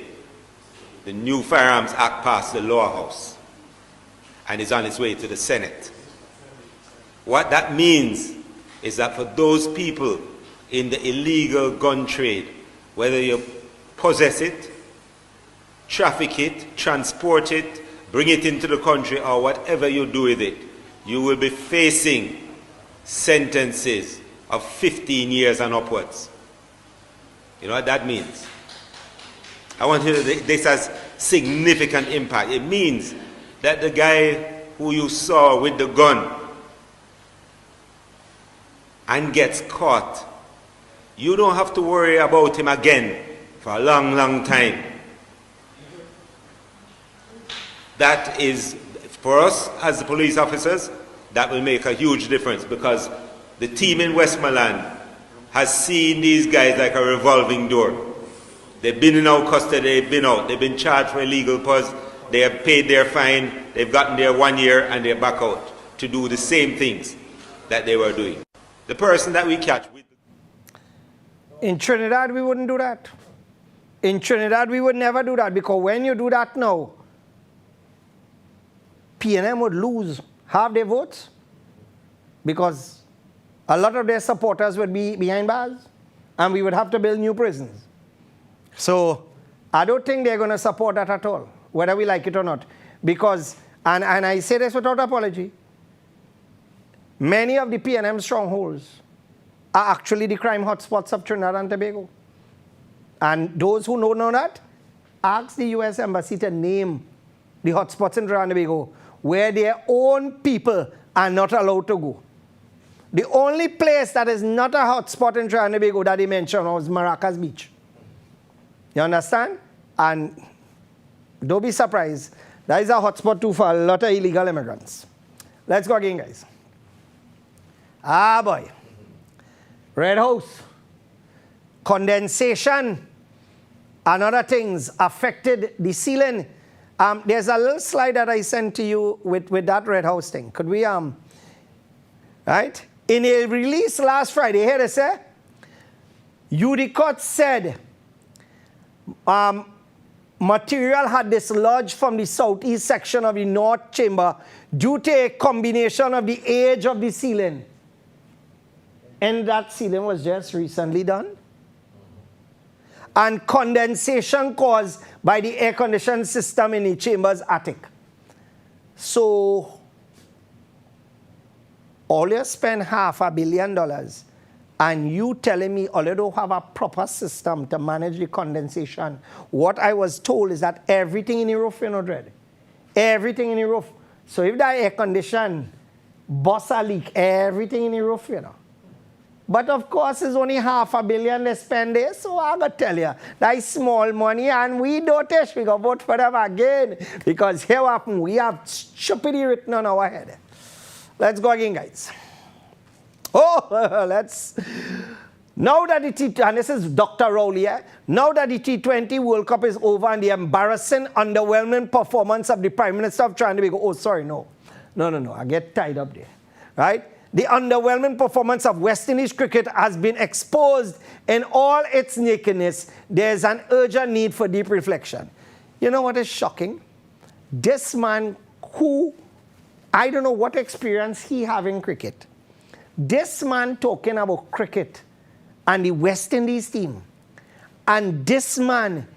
the new Firearms Act passed the Lower House and is on its way to the Senate. What that means is that for those people in the illegal gun trade, whether you possess it, traffic it, transport it, bring it into the country, or whatever you do with it, you will be facing sentences of 15 years and upwards. You know what that means? I want you to, this has significant impact. It means that the guy who you saw with the gun and gets caught, you don't have to worry about him again for a long, long time. That is, for us as the police officers, that will make a huge difference, because the team in Westmoreland has seen these guys like a revolving door. They've been in our custody, they've been out, they've been charged for illegal pause, they have paid their fine, they've gotten their 1 year and they're back out to do the same things that they were doing. The person that we catch with... In Trinidad, we wouldn't do that. In Trinidad, we would never do that, because when you do that now, PNM would lose half their votes, because a lot of their supporters would be behind bars, and we would have to build new prisons. So I don't think they're going to support that at all, whether we like it or not. Because, and I say this without apology, many of the PNM strongholds are actually the crime hotspots of Trinidad and Tobago. And those who don't know that, ask the US Embassy to name the hotspots in Trinidad and Tobago where their own people are not allowed to go. The only place that is not a hotspot in Trinidad and Tobago that they mentioned was Maracas Beach. You understand? And don't be surprised. That is a hotspot too for a lot of illegal immigrants. Let's go again, guys. Ah, boy. Red House. Condensation and other things affected the ceiling. There's a little slide that I sent to you with that Red House thing. Could we, right? In a release last Friday, here they say, UDCOT said, material had dislodged from the southeast section of the north chamber due to a combination of the age of the ceiling. And that ceiling was just recently done. And condensation caused by the air conditioning system in the chamber's attic. So, all you spend $500 million, and you telling me, although you have a proper system to manage the condensation, what I was told is that everything in the roof, you know, dread. Everything in the roof. So if that air condition busts a leak, everything in the roof, you know. But of course, it's only $500 million they spend there, so I'm going to tell you, that's small money, and we don't touch, we go vote for them again. Because here we have stupidity written on our head. Let's go again, guys. Oh, let's... Now that the T20, and this is Dr. Rowley, now that the T20 World Cup is over and the embarrassing, underwhelming performance of the Prime Minister of Trinidad and Tobago, oh, sorry, no, I get tied up there, right? The underwhelming performance of West Indies cricket has been exposed in all its nakedness. There's an urgent need for deep reflection. You know what is shocking? This man who, I don't know what experience he have in cricket, this man talking about cricket and the West Indies team, and this man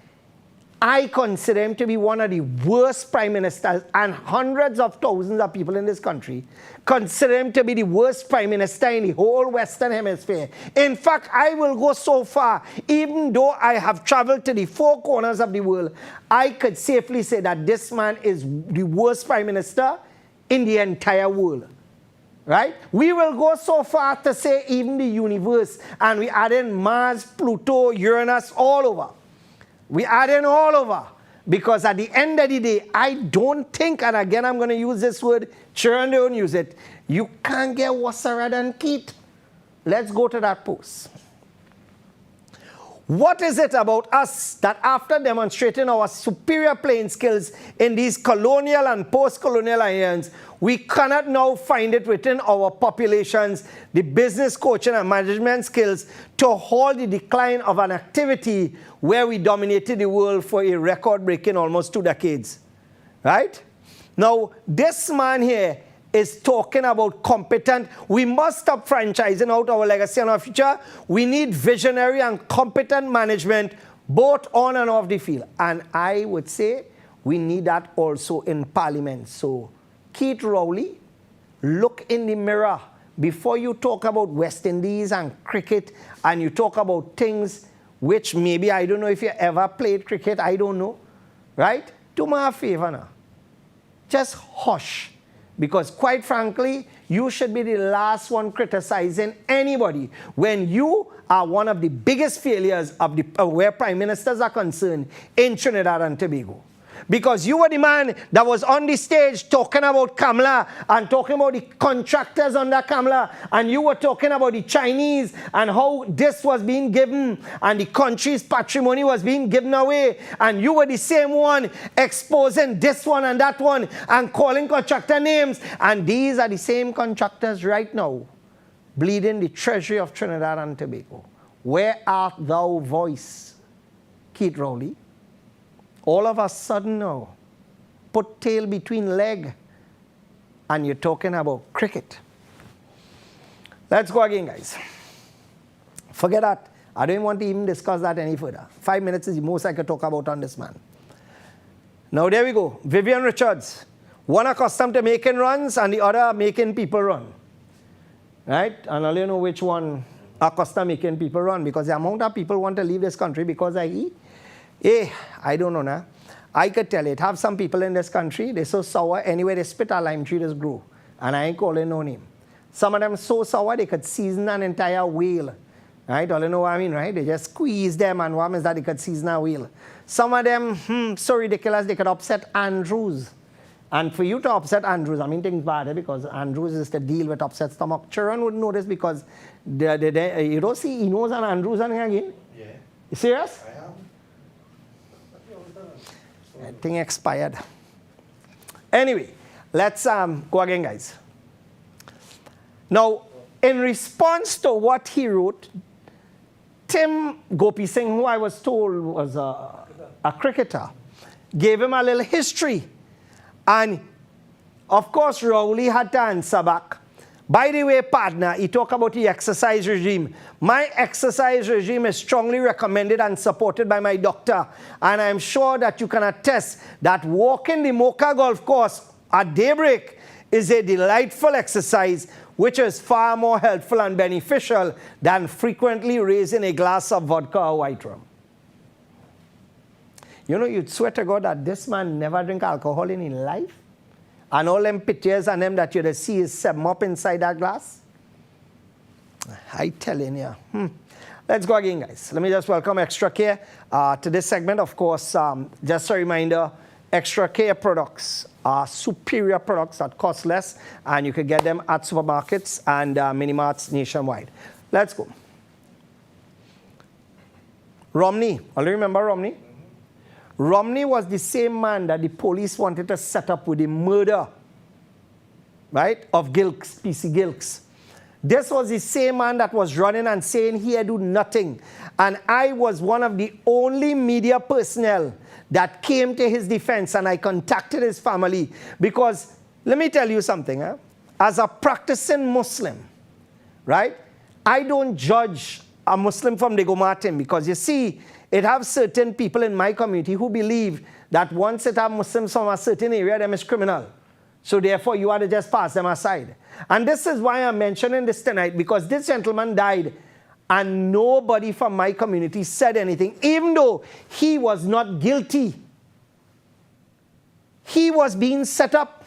I consider him to be one of the worst prime ministers, and hundreds of thousands of people in this country consider him to be the worst prime minister in the whole Western Hemisphere. In fact, I will go so far, even though I have traveled to the four corners of the world, I could safely say that this man is the worst prime minister in the entire world. Right? We will go so far to say even the universe, and we add in Mars, Pluto, Uranus, all over. We add in all over, because at the end of the day, I don't think, and again I'm going to use this word, children don't use it, you can't get worser than Keith. Let's go to that post. What is it about us that after demonstrating our superior playing skills in these colonial and post-colonial islands, we cannot now find it within our populations, the business coaching and management skills to halt the decline of an activity where we dominated the world for a record-breaking almost 2 decades, right? Now, this man here is talking about competent. We must stop franchising out our legacy and our future. We need visionary and competent management, both on and off the field. And I would say we need that also in Parliament. So, Keith Rowley, look in the mirror before you talk about West Indies and cricket, and you talk about things which maybe, I don't know if you ever played cricket, I don't know, right? Do me a favor now. Just hush. Because quite frankly, you should be the last one criticizing anybody when you are one of the biggest failures of where prime ministers are concerned in Trinidad and Tobago. Because you were the man that was on the stage talking about Kamla and talking about the contractors under Kamla, and you were talking about the Chinese and how this was being given and the country's patrimony was being given away, and you were the same one exposing this one and that one and calling contractor names, and these are the same contractors right now bleeding the treasury of Trinidad and Tobago. Where art thou, voice, Keith Rowley? All of a sudden now, put tail between leg, and you're talking about cricket. Let's go again, guys. Forget that. I don't want to even discuss that any further. 5 minutes is the most I could talk about on this man. Now there we go. Vivian Richards. One accustomed to making runs and the other making people run. Right? And I'll let you know which one accustomed making people run, because the amount of people want to leave this country because I eat. I don't know now. I could tell it. Have some people in this country, they're so sour, anyway they spit a lime tree, just grow. And I ain't calling no name. Some of them so sour, they could season an entire whale. Right? All you know what I mean, right? They just squeeze them, and what means that they could season a whale. Some of them, so ridiculous, they could upset Andrews. And for you to upset Andrews, I mean things bad, because Andrews is to deal with upset stomach. Children wouldn't know this because you don't see Enos and Andrews and again? Yeah. You serious? I am. I think expired. Anyway, let's go again, guys. Now, in response to what he wrote, Tim Gopi Singh, who I was told was a cricketer, gave him a little history. And, of course, Rowley had to answer back. By the way, partner, he talked about the exercise regime. My exercise regime is strongly recommended and supported by my doctor. And I'm sure that you can attest that walking the Mocha Golf Course at daybreak is a delightful exercise, which is far more helpful and beneficial than frequently raising a glass of vodka or white rum. You know, you'd swear to God that this man never drink alcohol in his life. And all them pictures and them that you'd see is 7-Up inside that glass. I telling you. Let's go again, guys. Let me just welcome Extra Care to this segment. Of course, just a reminder, Extra Care products are superior products that cost less, and you can get them at supermarkets and mini-marts nationwide. Let's go. Romney. All you remember Romney? Romney was the same man that the police wanted to set up with the murder, right, of Gilks, PC Gilks. This was the same man that was running and saying he had do nothing. And I was one of the only media personnel that came to his defense, and I contacted his family because, let me tell you something, as a practicing Muslim, right, I don't judge a Muslim from Diego Martin, because you see, it have certain people in my community who believe that once it have Muslims from a certain area, them is criminal. So therefore, you ought to just pass them aside. And this is why I'm mentioning this tonight, because this gentleman died and nobody from my community said anything, even though he was not guilty. He was being set up.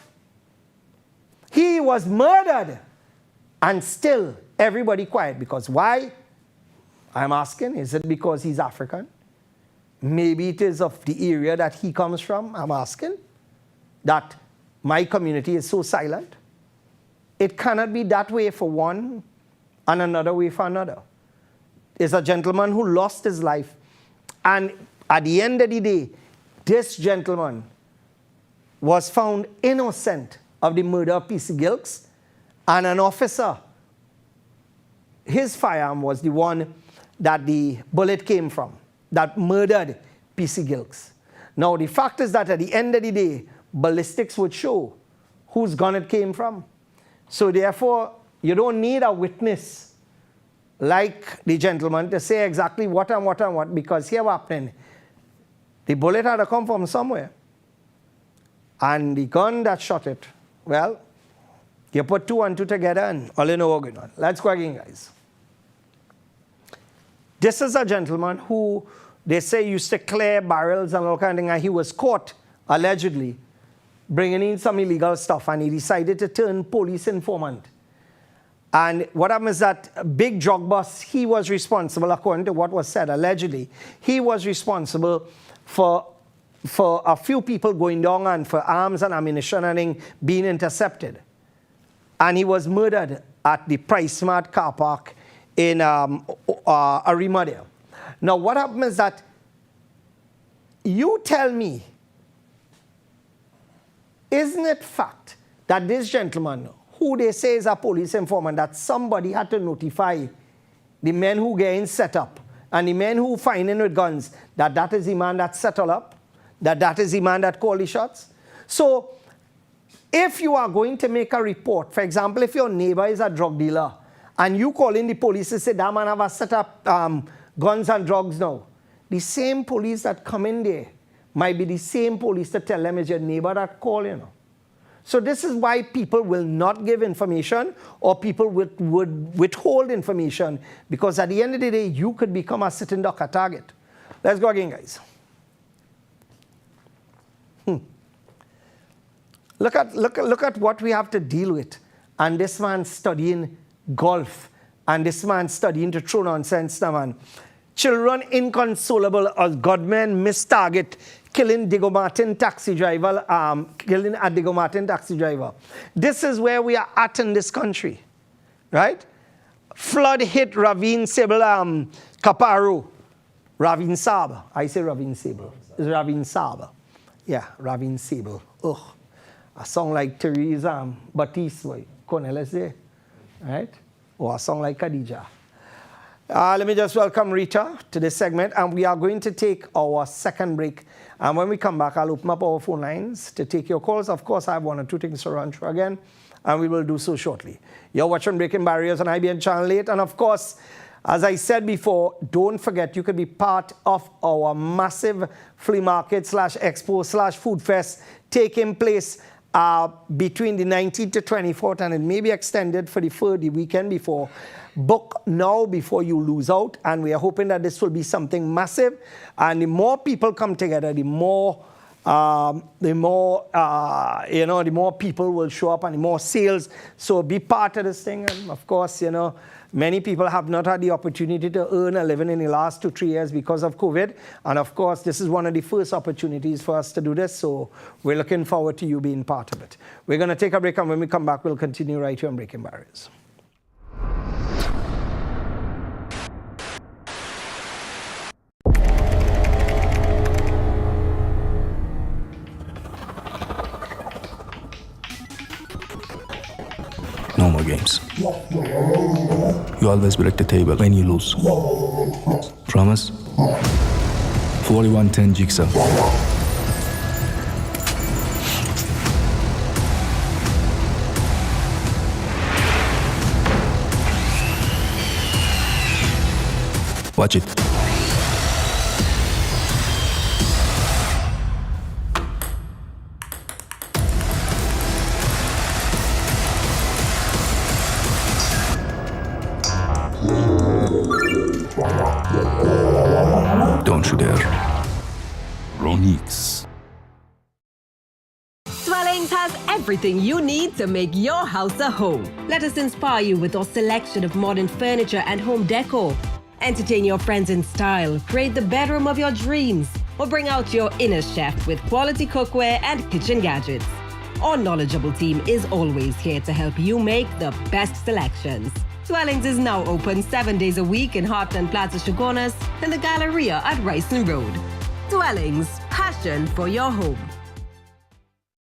He was murdered. And still, everybody quiet. Because why? I'm asking, is it because he's African? Maybe it is of the area that he comes from. I'm asking that my community is so silent. It cannot be that way for one and another way for another. It's a gentleman who lost his life. And at the end of the day, this gentleman was found innocent of the murder of P.C. Gilkes, and an officer, his firearm was the one that the bullet came from, that murdered P.C. Gilkes. Now, the fact is that at the end of the day, ballistics would show whose gun it came from. So therefore, you don't need a witness like the gentleman to say exactly what and what and what, because here what happened, the bullet had to come from somewhere. And the gun that shot it, well, you put 2 and 2 together and all you know what's going on. Let's go again, guys. This is a gentleman who they say used to clear barrels and all kind of thing, and he was caught, allegedly, bringing in some illegal stuff, and he decided to turn police informant. And what happened is that big drug boss, he was responsible, according to what was said, allegedly, he was responsible for a few people going down and for arms and ammunition and being intercepted. And he was murdered at the PriceSmart car park in Arima there. Now, what happened is that you tell me, isn't it fact that this gentleman, who they say is a police informant, that somebody had to notify the men who getting set up and the men who finding with guns, that is the man that set all up, that is the man that called the shots? So, if you are going to make a report, for example, if your neighbor is a drug dealer and you call in the police and say, that man have a set up guns and drugs now, the same police that come in there might be the same police to tell them it's your neighbor that call, you know. So this is why people will not give information, or people would withhold information, because at the end of the day, you could become a sitting duck, a target. Let's go again, guys. Look at what we have to deal with. And this man studying golf, and this man studying to throw nonsense now, man. Children inconsolable as gunmen miss target, killing Diego Martin taxi driver, killing a Diego Martin taxi driver. This is where we are at in this country, right? Flood hit Raveen Sable, Caparo, Raveen Sable. I say Raveen Sable. It's Raveen Sable. Yeah, Raveen Sable. Ugh. A song like Therese Batiste, Cornelis there, right? Or a song like Khadija. Let me just welcome Rita to this segment, and we are going to take our second break. And when we come back, I'll open up our phone lines to take your calls. Of course, I have 1 or 2 things to run through again, and we will do so shortly. You're watching Breaking Barriers on IBN Channel 8, and of course, as I said before, don't forget you could be part of our massive flea market / expo / food fest taking place between the 19th to 24th, and it may be extended for the weekend before. Book now before you lose out, and we are hoping that this will be something massive, and the more people come together, the more people will show up and the more sales. So be part of this thing. And of course, you know, many people have not had the opportunity to earn a living in the last 2-3 years because of COVID. And of course, this is one of the first opportunities for us to do this. So we're looking forward to you being part of it. We're going to take a break, and when we come back, we'll continue right here on Breaking Barriers. No more games. You always break the table when you lose. Promise? 4110 Jigsaw. Watch it. Don't you dare. Ronix. Swellings has everything you need to make your house a home. Let us inspire you with our selection of modern furniture and home decor. Entertain your friends in style, create the bedroom of your dreams, or bring out your inner chef with quality cookware and kitchen gadgets. Our knowledgeable team is always here to help you make the best selections. Swellings is now open 7 days a week in Heartland Plaza Shogunas and the Galleria at Ryson Road. Swellings, passion for your home.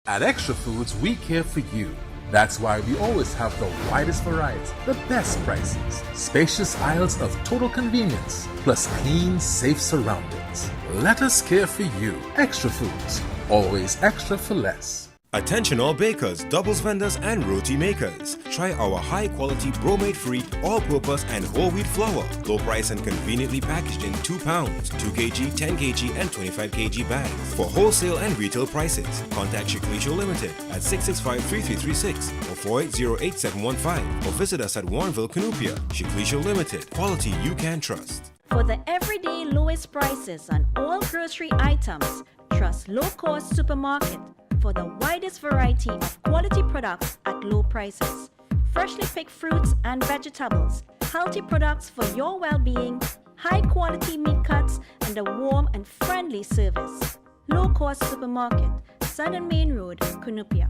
At Extra Foods, we care for you. That's why we always have the widest varieties, the best prices, spacious aisles of total convenience, plus clean, safe surroundings. Let us care for you. Extra Foods, always extra for less. Attention all bakers, doubles vendors and roti makers. Try our high quality bromate free, all purpose and whole wheat flour. Low price and conveniently packaged in 2 pounds, 2 kg, 10 kg and 25 kg bags. For wholesale and retail prices, contact Shiklisho Limited at 665-3336 or 480-8715 or visit us at Warrenville, Cunupia. Shiklisho Limited, quality you can trust. For the everyday lowest prices on all grocery items, trust Low Cost Supermarket for the widest variety of quality products at low prices. Freshly picked fruits and vegetables, healthy products for your well-being, high quality meat cuts, and a warm and friendly service. Low Cost Supermarket, Southern Main Road, Cunupia.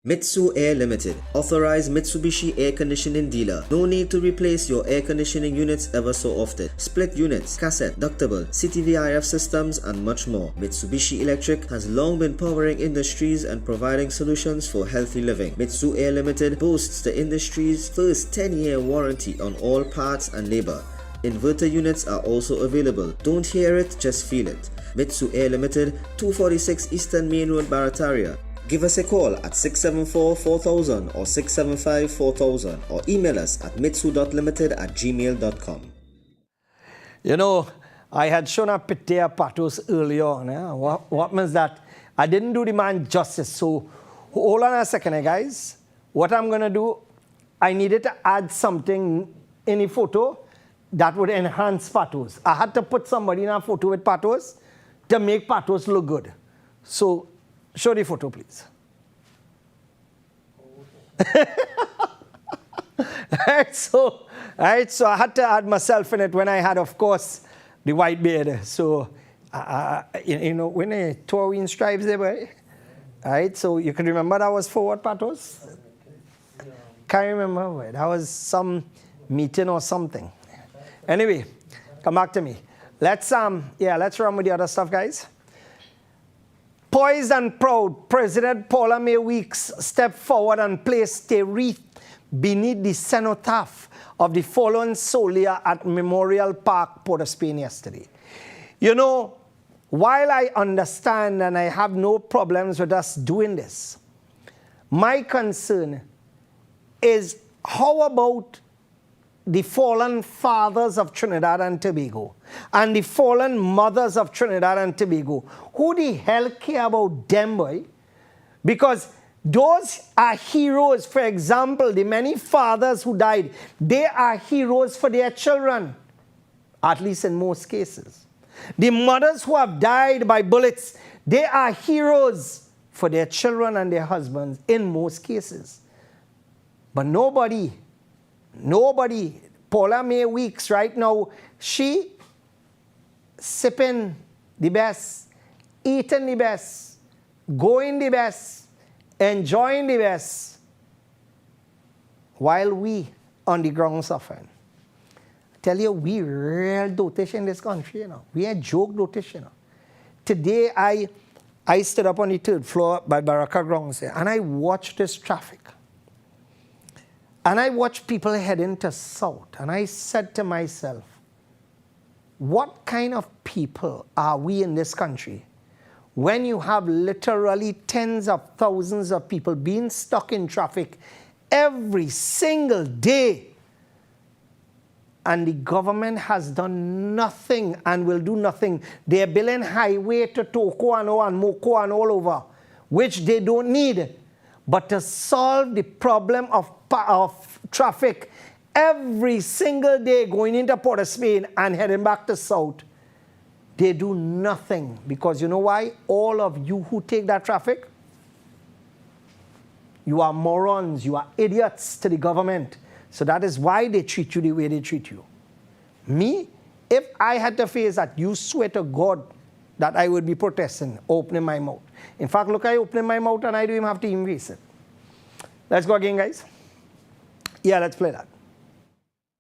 Mitsu Air Limited, authorized Mitsubishi air conditioning dealer. No need to replace your air conditioning units ever so often. Split units, cassette, ductable, CTVIF systems and much more. Mitsubishi Electric has long been powering industries and providing solutions for healthy living. Mitsu Air Limited boasts the industry's first 10-year warranty on all parts and labor. Inverter units are also available. Don't hear it, just feel it. Mitsu Air Limited, 246 Eastern Main Road, Barataria. Give us a call at 674-4000 or 675-4000 or email us at mitsu.limited@gmail.com. You know, I had shown up Pitea Patos earlier on. What means that I didn't do the man justice. So hold on a second, guys. What I'm going to do, I needed to add something in a photo that would enhance Patos. I had to put somebody in a photo with Patos to make Patos look good. So show the photo, please. So I had to add myself in it when I had, of course, the white beard. So, you know, when I tore in stripes there, boy. Right, so you can remember that was for what, Patos? Can't remember, boy. That was some meeting or something. Anyway, come back to me. Let's run with the other stuff, guys. Poised and proud, President Paula Mae Weeks stepped forward and placed a wreath beneath the cenotaph of the fallen soldier at Memorial Park, Port of Spain yesterday. You know, while I understand and I have no problems with us doing this, my concern is how about the fallen fathers of Trinidad and Tobago and the fallen mothers of Trinidad and Tobago? Who the hell care about them, boy? Because those are heroes. For example, the many fathers who died, they are heroes for their children, at least in most cases. The mothers who have died by bullets, they are heroes for their children and their husbands in most cases. But nobody, Paula Mae Weeks right now, she sipping the best, eating the best, going the best, enjoying the best, while we on the ground suffering. I tell you, we real dotish in this country, you know. We are joke dotish, you know. Today, I stood up on the 3rd floor by Baraka Grounds and I watched this traffic. And I watched people heading to south, and I said to myself, what kind of people are we in this country when you have literally tens of thousands of people being stuck in traffic every single day? and the government has done nothing and will do nothing. They're building highway to Tokoano and Moko and all over, which they don't need. But to solve the problem of traffic every single day going into Port of Spain and heading back to South, they do nothing. Because you know why? All of you who take that traffic, you are morons, you are idiots to the government. So that is why they treat you the way they treat you. Me, if I had to face that, you swear to God that I would be protesting, opening my mouth. In fact, look, I open my mouth and I don't even have to even face it. Let's go again, guys. Yeah, let's play that.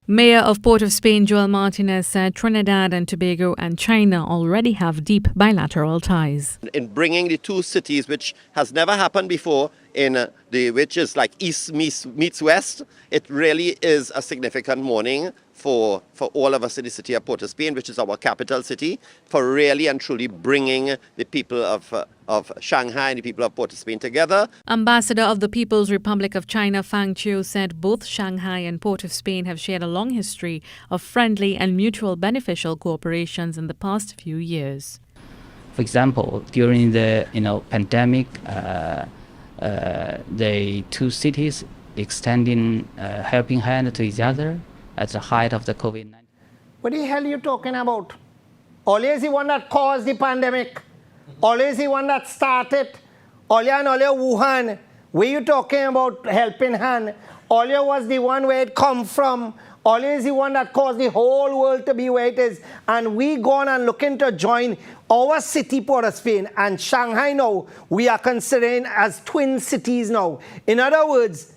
Mayor of Port of Spain, Joel Martinez, said Trinidad and Tobago and China already have deep bilateral ties. In bringing the two cities, which has never happened before, which is like East meets West, it really is a significant morning for all of us in the city of Port of Spain, which is our capital city, for really and truly bringing the people of Shanghai and the people of Port of Spain together. Ambassador of the People's Republic of China, Fang Chiu, said both Shanghai and Port of Spain have shared a long history of friendly and mutual beneficial cooperations in the past few years. For example, during the pandemic, the two cities extending helping hand to each other at the height of the COVID-19. What the hell are you talking about? Always the one that caused the pandemic. Always the one that started. Always Wuhan. Where you talking about helping hand? Always was the one where it come from. Always the one that caused the whole world to be where it is. And we gone and looking to join our city, Port of Spain, and Shanghai now, we are considering as twin cities now. In other words,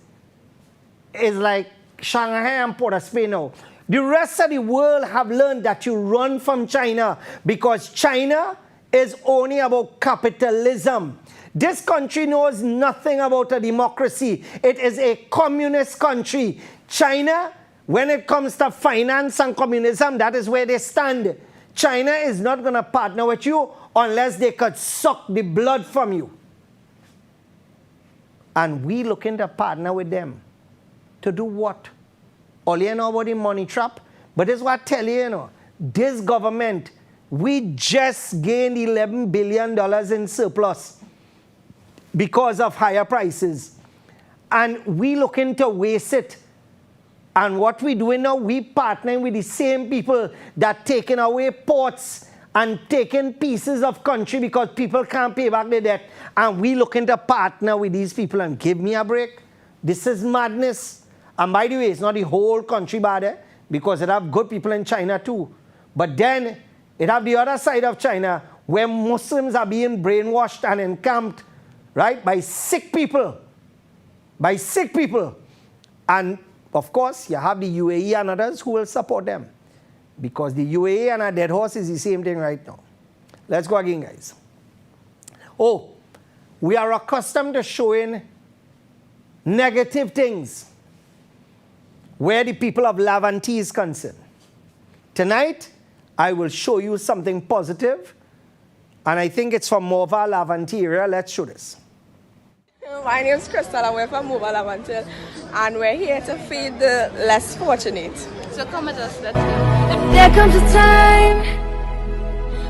it's like Shanghai and Port of Spain now. The rest of the world have learned that you run from China because China is only about capitalism. This country knows nothing about a democracy. It is a communist country. China, when it comes to finance and communism, that is where they stand. China is not going to partner with you unless they could suck the blood from you. And we looking to partner with them. To do what? All you know about the money trap? But this is what I tell you, this government, we just gained $11 billion in surplus because of higher prices. And we looking to waste it. And what we doing now, we partnering with the same people that taking away ports and taking pieces of country because people can't pay back their debt. And we looking to partner with these people and give me a break. This is madness. And by the way, it's not the whole country bad, because it have good people in China too. But then it have the other side of China where Muslims are being brainwashed and encamped, right, by sick people. By sick people. And of course, you have the UAE and others who will support them. Because the UAE and a dead horse is the same thing right now. Let's go again, guys. Oh, we are accustomed to showing negative things where the people of Laventille is concerned. Tonight, I will show you something positive, and I think it's from Mova Laventille. Let's show this. My name is Crystal, and we're from Mova Laventille, and we're here to feed the less fortunate. So come with us, let's go. There comes a time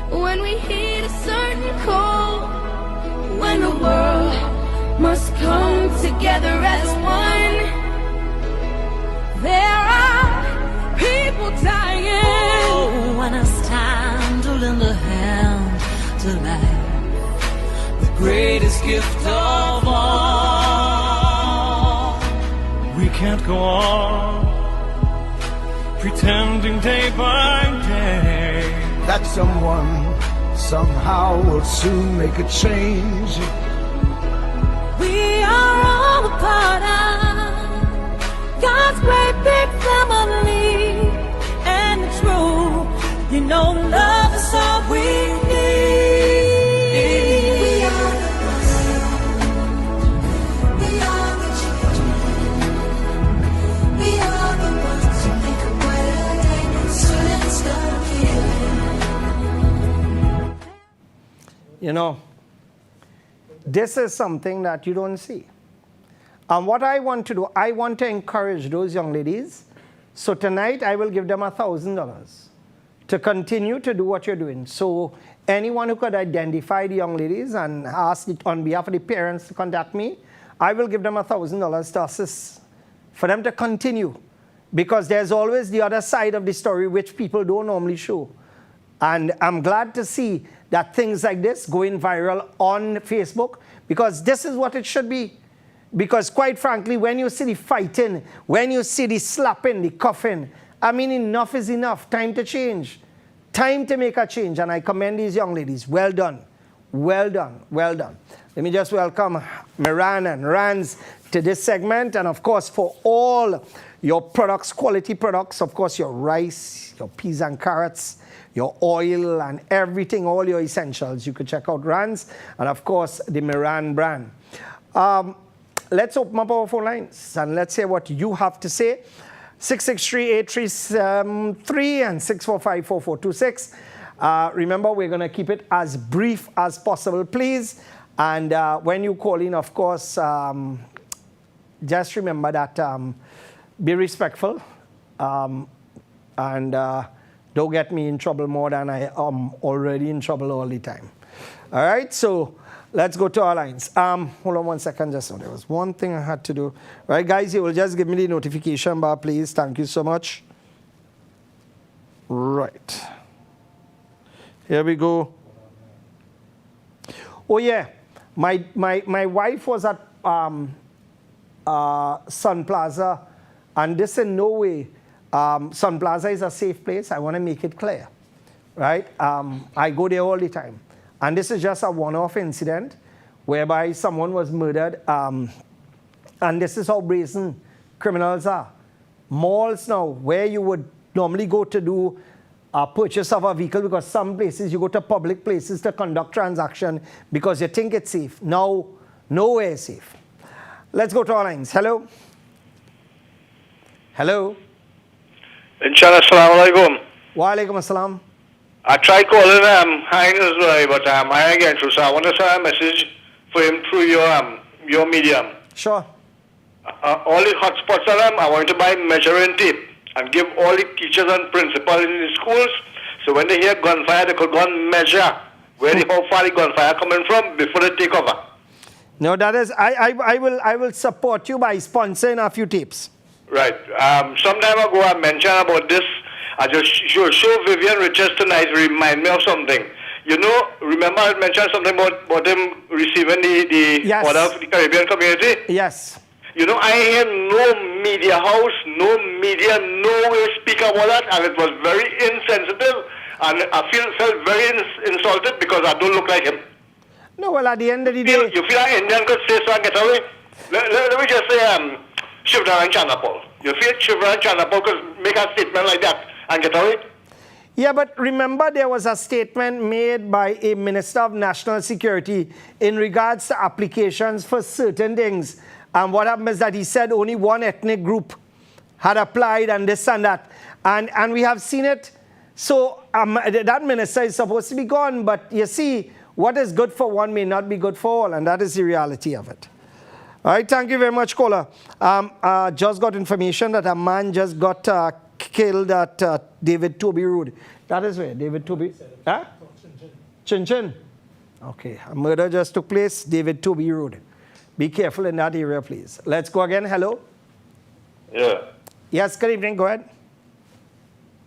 when we hit a certain call, when the world must come together as one. There are people dying. Oh, when it's time to lend a hand to life, the greatest gift of all. We can't go on pretending day by day that someone somehow will soon make a change. We are all a part of God's great big family, and it's true, love is all we need. We are the ones, we are the children, we are the ones who make a better day, so let's start here. This is something that you don't see. And what I want to do, I want to encourage those young ladies So tonight I will give them $1,000 to continue to do what you're doing. So anyone who could identify the young ladies and ask it on behalf of the parents to contact me, I will give them $1,000 to assist for them to continue. Because there's always the other side of the story which people don't normally show. And I'm glad to see that things like this going viral on Facebook, because this is what it should be. Because quite frankly, when you see the fighting, when you see the slapping, the cuffing, I mean, enough is enough. Time to change. Time to make a change. And I commend these young ladies. Well done. Well done. Well done. Let me just welcome Miran and Rans to this segment. And of course, for all your products, quality products, of course, your rice, your peas and carrots, your oil and everything, all your essentials, you could check out Rans. And of course, the Miran brand. Let's open up our phone lines and let's hear what you have to say. 663-8373 and 645-4426. Remember, we're going to keep it as brief as possible, please. And when you call in, of course, just remember that be respectful and don't get me in trouble more than I am already in trouble all the time. All right, so let's go to our lines. Hold on one second, just so there was one thing I had to do. All right, guys, you will just give me the notification bar, please. Thank you so much. Right. Here we go. Oh, yeah. My wife was at Sun Plaza, and this in no way, Sun Plaza is a safe place. I want to make it clear, right? I go there all the time. And this is just a one-off incident whereby someone was murdered. And this is how brazen criminals are. Malls now, where you would normally go to do a purchase of a vehicle, because some places you go to public places to conduct transaction because you think it's safe. Now, nowhere is safe. Let's go to our lines. Hello? Hello? Inshallah, assalamu alaikum. Wa alaikum assalam. I tried calling Hines, but I ain't getting through, so I want to send a message for him through your medium. Sure. All the hotspots of them, I want to buy measuring tape and give all the teachers and principals in the schools, so when they hear gunfire, they could go and measure how far the gunfire coming from before they take over. No, that is, I will support you by sponsoring a few tapes. Right. Some time ago I mentioned about this. I just show Vivian Richards tonight remind me of something. You know, remember I mentioned something about him receiving the yes. order of the Caribbean community? Yes. You know, I hear no media house, no media, nowhere speak about that, and it was very insensitive, and I felt very insulted because I don't look like him. No, well, at the end of the day... You feel like Indian could say so and get away? Let me just say, Shivran Chanapal. You feel Shivran Chanapal could make a statement like that and get away? Yeah, but remember there was a statement made by a Minister of National Security in regards to applications for certain things. And what happened is that he said only one ethnic group had applied and this and that. And we have seen it. So that minister is supposed to be gone. But you see, what is good for one may not be good for all. And that is the reality of it. All right, thank you very much, caller. Just got information that a man just got killed at David Toby Road. That is where? David Toby? Huh? Chin Chin. Okay, a murder just took place, David Toby Road. Be careful in that area, please. Let's go again. Hello? Yeah. Yes, good evening. Go ahead.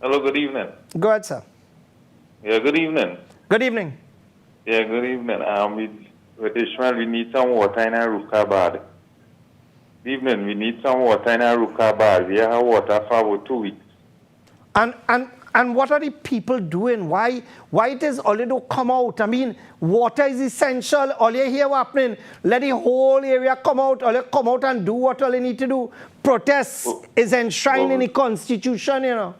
Hello, good evening. Go ahead, sir. Yeah, good evening. Good evening. Yeah, good evening. With Ishmael, we need some water in our Ruka Bad. Good evening. We need some water in our Ruka Bad. We have water for about 2 weeks. And what are the people doing? Why it is all they don't come out? I mean, water is essential. All you hear happening, let the whole area come out. All you come out and do what all you need to do. Protest is enshrined in the Constitution, you know.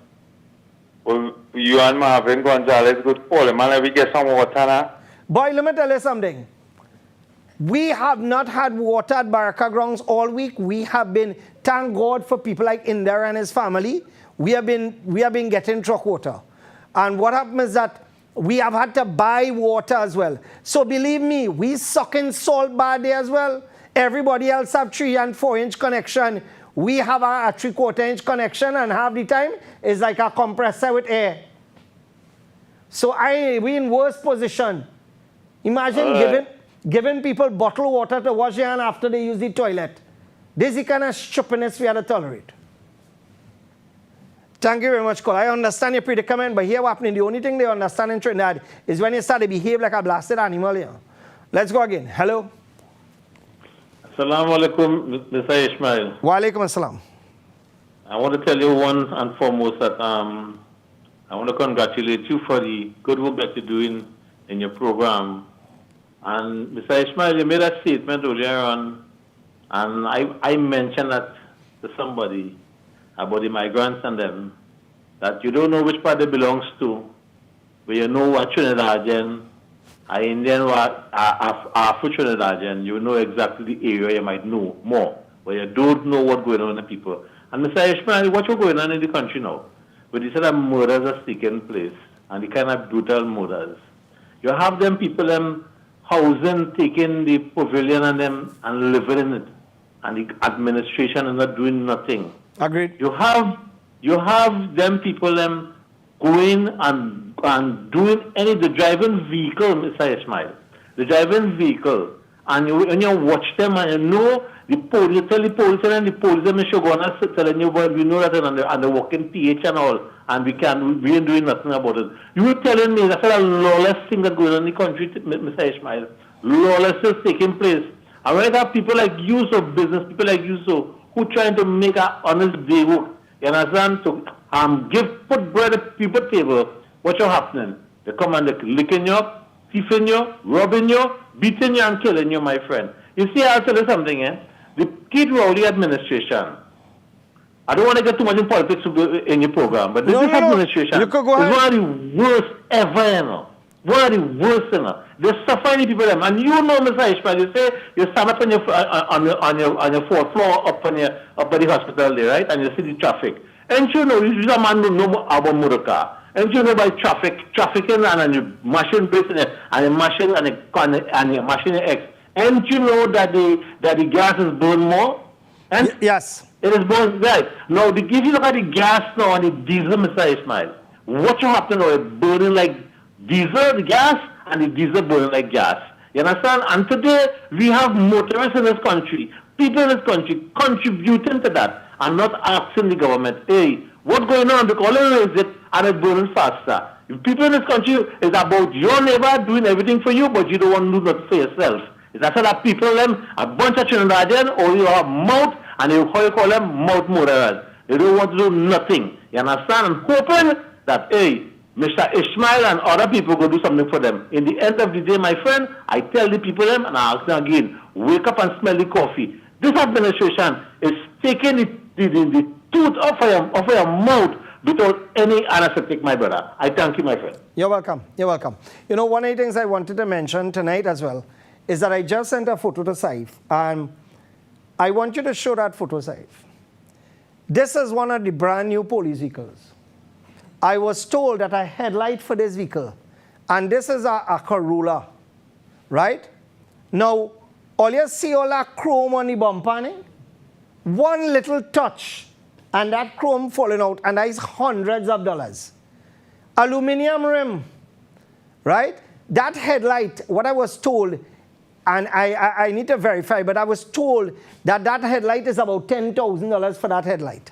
Well, you and Marvin Gonzalez could call him and let me get some water now. Boy, let me tell you something. We have not had water at Baraka Grounds all week. We have been, thank God for people like Inder and his family. We have been getting truck water. And what happens is that we have had to buy water as well. So believe me, we suck in salt bar there as well. Everybody else have 3- and 4-inch connection. We have a 3/4 inch connection, and half the time is like a compressor with air. So we in worse position. Imagine giving people bottled water to wash their hand after they use the toilet. This is the kind of stupidness we have to tolerate. Thank you very much, Cole. I understand your predicament, but here what's happening, the only thing they understand in Trinidad is when you start to behave like a blasted animal here. Let's go again. Hello. Assalamu alaikum, Mr. Ismail. Wa alaikum assalam. I want to tell you one and foremost that I want to congratulate you for the good work that you're doing in your program. And Mr. Ismail, you made a statement earlier on, and I mentioned that to somebody about the migrants and them, that you don't know which part they belongs to, but you know what Trinidadian, are Indian, or Afro-Trinidadian, you know exactly the area you might know more, but you don't know what's going on in the people. And Mr. Ishmael, what's going on in the country now? With the sort of murders are taking place, and the kind of brutal murders. You have them people housing, taking the pavilion and them and living in it, and the administration is not doing nothing. Agreed. You have them people going and doing the driving vehicle, Mr. Ismail. The driving vehicle, and when you watch them and you know the police, you tell the police and the police them should go and telling you, well, we know that and they're working PH and all, and we ain't doing nothing about it. You were telling me that's a lawless thing that's going on in the country, Mr. Ismail. Lawless is taking place. And when you have people like you, so business people like you, so who trying to make an honest day work, you understand? To put bread at people's table, what's happening? They come and they're licking you up, thieving you, robbing you, beating you and killing you, my friend. You see, I'll tell you something, The Keith Rowley administration, I don't want to get too much in politics in your program, but this administration is one of the worst ever, you know. One of the worst, you know. They're suffering people, and you know, Mr. Ishmael, you say you stand up on your fourth floor up by the hospital there, right? And you see the traffic. And you know, you a man who know about motor car. And you know by trafficking and you machine business and you machine and you machine X. And you know that the gas is burned more? And yes. It is burned, right. Now, if you look at the gas now and the diesel, Mr. Ismail, what you happen now, it's burning like diesel, the gas, and the diesel burning like gas. You understand? And today, we have motorists in this country, people in this country contributing to that and not asking the government, hey, what's going on? Because they raise it and it's burning faster. If people in this country is about your neighbor doing everything for you, but you don't want to do that for yourself. That's why that people, a bunch of Trinidadians, or you have mouth, and you call them mouth murderers. They don't want to do nothing. You understand? I'm hoping that, hey, Mr. Ishmael and other people go do something for them. In the end of the day, my friend, I tell the people and I ask them again, wake up and smell the coffee. This administration is taking the tooth off of your mouth without any anesthetic, my brother. I thank you, my friend. You're welcome. You're welcome. You know, one of the things I wanted to mention tonight as well is that I just sent a photo to Saif, and I want you to show that photo, Saif. This is one of the brand new police vehicles. I was told that a headlight for this vehicle, and this is a Corolla, right? Now, all you see all that chrome on the bumper, one little touch, and that chrome falling out, and that is hundreds of dollars. Aluminum rim, right? That headlight, what I was told, and I need to verify, but I was told that that headlight is about $10,000 for that headlight.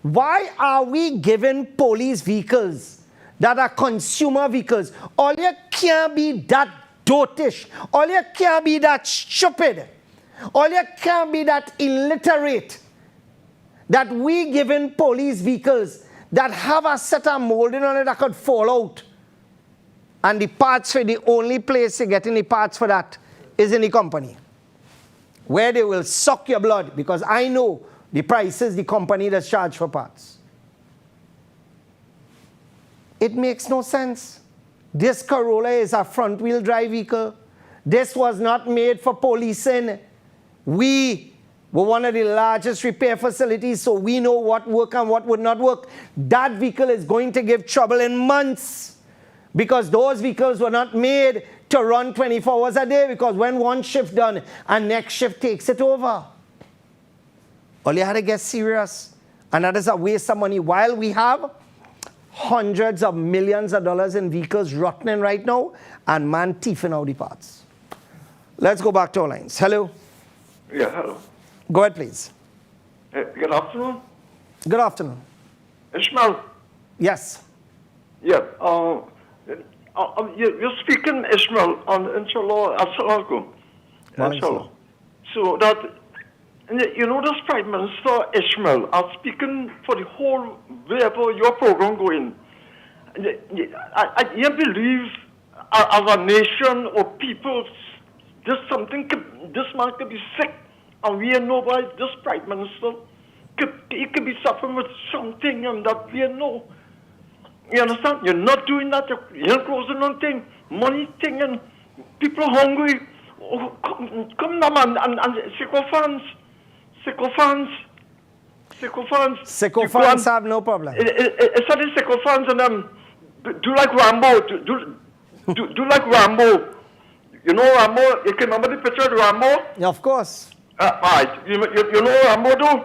Why are we giving police vehicles that are consumer vehicles? All you can't be that dotish. All you can't be that stupid. All you can't be that illiterate. That we giving police vehicles that have a set of molding on it that could fall out. And the parts for the only place you're getting the parts for that is in the company, where they will suck your blood, because I know the prices the company does charge for parts. It makes no sense. This Corolla is a front-wheel drive vehicle. This was not made for policing. We were one of the largest repair facilities, so we know what worked and what would not work. That vehicle is going to give trouble in months, because those vehicles were not made to run 24 hours a day, because when one shift done and next shift takes it over. All you had to get serious. And that is a waste of money. While we have hundreds of millions of dollars in vehicles rotting right now, and man thieving out the parts. Let's go back to our lines. Hello. Yeah, hello. Go ahead, please. Good afternoon. Good afternoon. Ishmael. Yes. Yeah. You're speaking, Ishmael, on Inshallah. Assalamu alaikum. Inshallah. So that, you know, this Prime Minister Ishmael are speaking for the whole wherever your program going. I believe as a nation or people, this man could be sick, and we know by this Prime Minister, he could be suffering with something and that we know. You understand? You're not doing that. You're closing on thing, money thing, and people are hungry. Oh, come now, man, and sycophants. Sycophants have no problem. It's not the sycophants and do like Rambo. Do like Rambo. You know Rambo? You can remember the picture of Rambo? Yeah, of course. Right. You know Rambo do?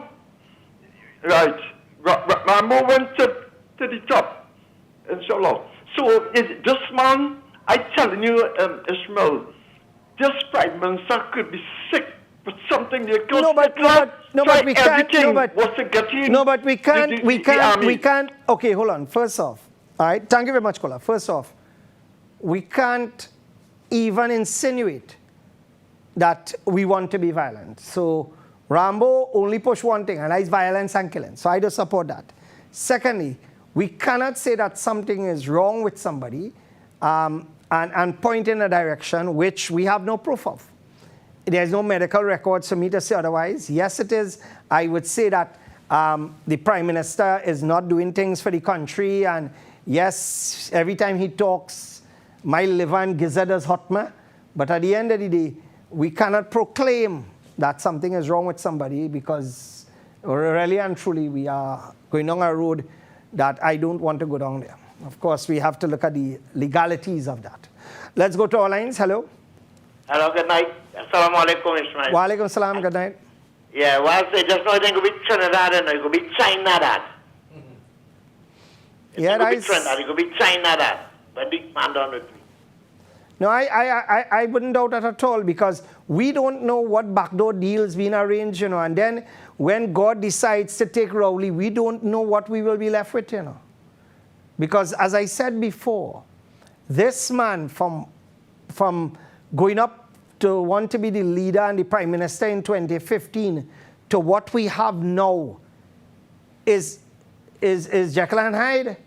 Right. Rambo went to the top. Inshallah. So this man, I telling you, Ishmael, this Prime Minister could be sick with something. We can't. Okay, hold on. First off, all right. Thank you very much, Kola. First off, we can't even insinuate that we want to be violent. So Rambo only push one thing, and that is violence and killing. So I do support that. Secondly, we cannot say that something is wrong with somebody and point in a direction which we have no proof of. There's no medical records for me to say otherwise. Yes, it is. I would say that the Prime Minister is not doing things for the country, and yes, every time he talks, my liver and gizzard is hot me. But at the end of the day, we cannot proclaim that something is wrong with somebody, because really and truly we are going down a road that I don't want to go down there. Of course, we have to look at the legalities of that. Let's go to our lines. Hello. Hello, good night. Assalamu alaikum, Ismail. Wa alaikum salam, good night. Yeah, well, I say just now, I think it could be Trinidad and it could be China that. Yeah, it could be Trinidad, it could be China that. But big man down with me. No, I wouldn't doubt that at all, because we don't know what backdoor deals being arranged, you know, and then when God decides to take Rowley, we don't know what we will be left with, you know. Because as I said before, this man from going up to want to be the leader and the Prime Minister in 2015 to what we have now is Jekyll and Hyde.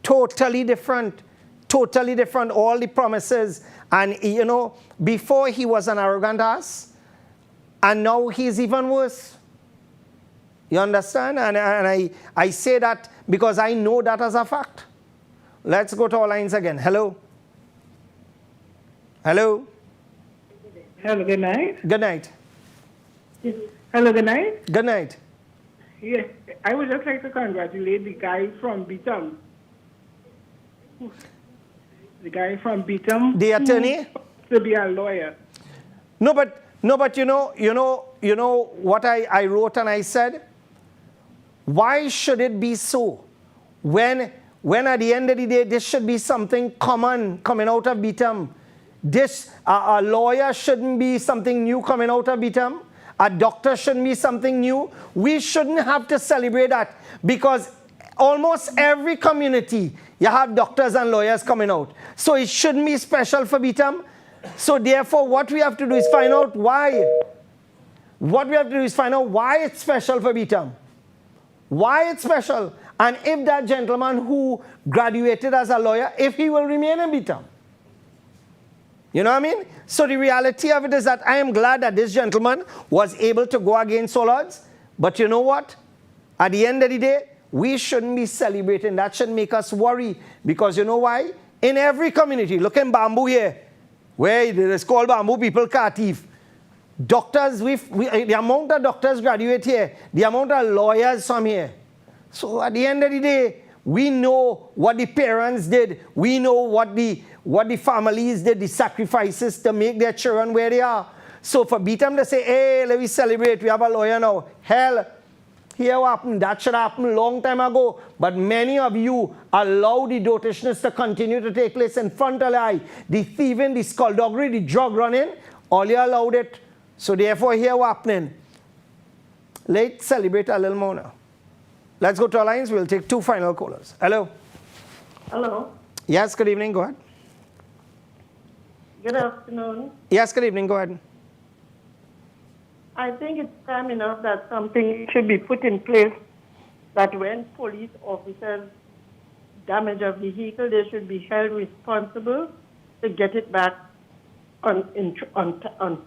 Totally different. Totally different, all the promises. And, you know, before he was an arrogant ass, and now he's even worse. You understand? And I say that because I know that as a fact. Let's go to our lines again. Hello. Hello. Hello, good night. Good night. Yes. Hello, good night. Good night. Yes, I would just like to congratulate the guy from Beetham. The guy from Beetham. The attorney? To be a lawyer. No, but you know what I wrote and I said? Why should it be so? When at the end of the day, this should be something common coming out of Beetham. This, a lawyer shouldn't be something new coming out of Beetham. A doctor shouldn't be something new. We shouldn't have to celebrate that, because almost every community, you have doctors and lawyers coming out. So it shouldn't be special for Beetham. So therefore, what we have to do is find out why. What we have to do is find out why it's special for Beetham. Why it's special. And if that gentleman who graduated as a lawyer, if he will remain in Beetham. You know what I mean? So the reality of it is that I am glad that this gentleman was able to go against all odds. But you know what? At the end of the day, we shouldn't be celebrating. That shouldn't make us worry. Because you know why? In every community, look in Bamboo here, where it is called Bamboo people Katif. Doctors, the amount of doctors graduate here, the amount of lawyers from here. So at the end of the day, we know what the parents did. We know what the families did, the sacrifices to make their children where they are. So for Beetham to say, hey, let me celebrate, we have a lawyer now. Hell, Here what happened, that should happen long time ago. But many of you allow the dotishness to continue to take place in front of your eye. The thieving, the skullduggery, the drug running, all you allowed it. So therefore here what happening. Let's celebrate a little more now. Let's go to our lines. We'll take 2 final callers. Hello. Hello. Yes, good evening. Go ahead. Good afternoon. Yes, good evening. Go ahead. I think it's time enough that something should be put in place that when police officers damage a vehicle, they should be held responsible to get it back on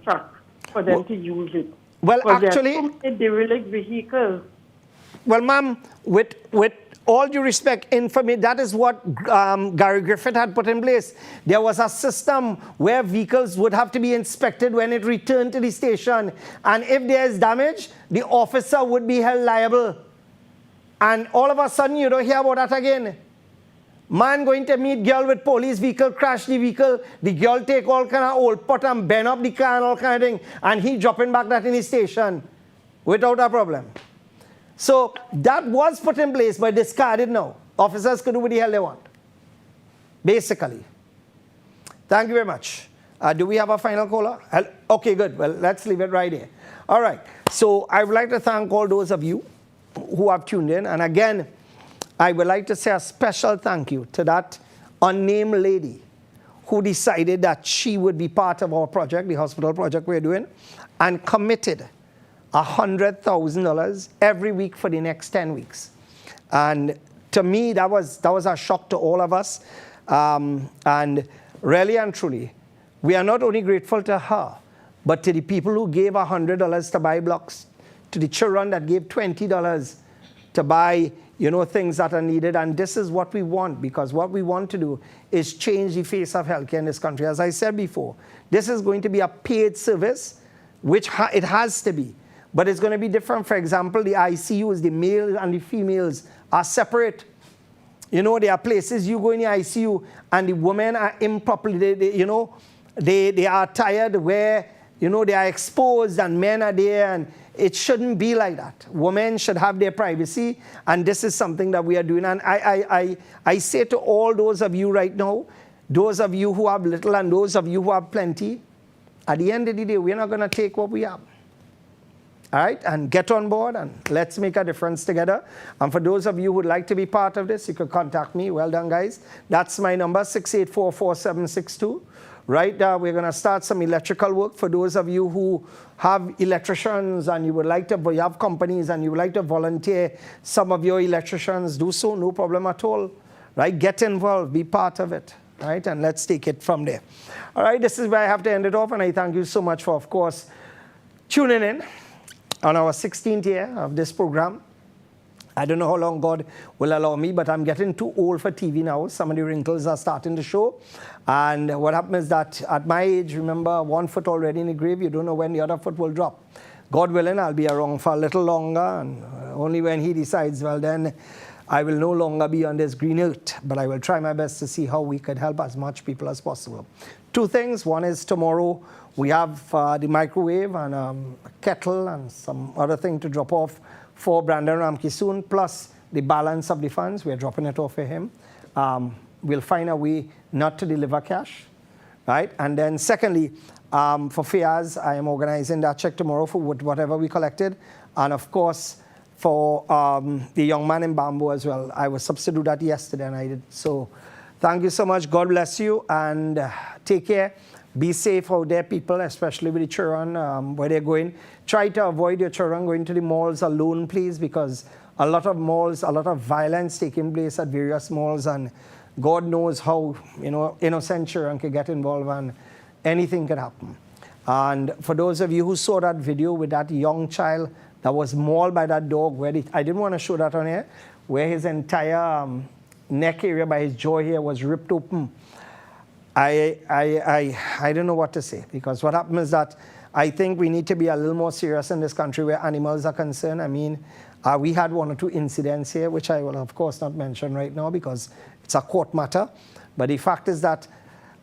track for them to use it. Well, actually, there are so many derelict vehicles. Well, ma'am, with all due respect, that is what Gary Griffith had put in place. There was a system where vehicles would have to be inspected when it returned to the station. And if there is damage, the officer would be held liable. And all of a sudden, you don't hear about that again. Man going to meet girl with police vehicle, crash the vehicle, the girl take all kind of old pot and bend up the car and all kind of thing, and he dropping back that in his station without a problem. So that was put in place but discarded now. Officers could do what the hell they want. Basically. Thank you very much. Do we have a final caller? Okay, good. Well, let's leave it right here. All right. So I would like to thank all those of you who have tuned in. And again, I would like to say a special thank you to that unnamed lady who decided that she would be part of our project, the hospital project we're doing, and committed $100,000 every week for the next 10 weeks. And to me, that was a shock to all of us. And really and truly, we are not only grateful to her, but to the people who gave $100 to buy blocks, to the children that gave $20 to buy, things that are needed. And this is what we want, because what we want to do is change the face of healthcare in this country. As I said before, this is going to be a paid service, which it has to be. But it's going to be different. For example, the ICUs, the males and the females are separate. There are places you go in the ICU and the women are improperly, they are tired where, they are exposed and men are there, and it shouldn't be like that. Women should have their privacy, and this is something that we are doing. And I say to all those of you right now, those of you who have little and those of you who have plenty, at the end of the day, we're not going to take what we have. All right, and get on board and let's make a difference together. And for those of you who would like to be part of this, you could contact me. Well done, guys. That's my number, 684-4762. Right, we're going to start some electrical work. For those of you who have electricians and you would like to, you have companies and you would like to volunteer some of your electricians, do so, no problem at all. Right, get involved, be part of it. Right, and let's take it from there. All right, this is where I have to end it off, and I thank you so much for, of course, tuning in on our 16th year of this program. I don't know how long God will allow me, but I'm getting too old for TV now. Some of the wrinkles are starting to show. And what happens is that at my age, remember, one foot already in the grave, you don't know when the other foot will drop. God willing, I'll be around for a little longer, and only when He decides, well, then I will no longer be on this green earth. But I will try my best to see how we could help as much people as possible. 2 things. One is tomorrow we have the microwave and a kettle and some other thing to drop off for Brandon Ramke soon, plus the balance of the funds. We're dropping it off for him. We'll find a way not to deliver cash, right? And then secondly, for Fayaz, I am organizing that check tomorrow for whatever we collected. And of course, for the young man in Bamboo as well. I was supposed to do that yesterday and I did. So thank you so much. God bless you and take care. Be safe out there, people, especially with the children, where they're going. Try to avoid your children going to the malls alone, please, because a lot of malls, a lot of violence taking place at various malls, and God knows how, innocent children can get involved and anything can happen. And for those of you who saw that video with that young child that was mauled by that dog, I didn't want to show that on here, where his entire neck area by his jaw here was ripped open. I don't know what to say, because what happens is that I think we need to be a little more serious in this country where animals are concerned. I mean, we had 1 or 2 incidents here, which I will of course not mention right now because it's a court matter. But the fact is that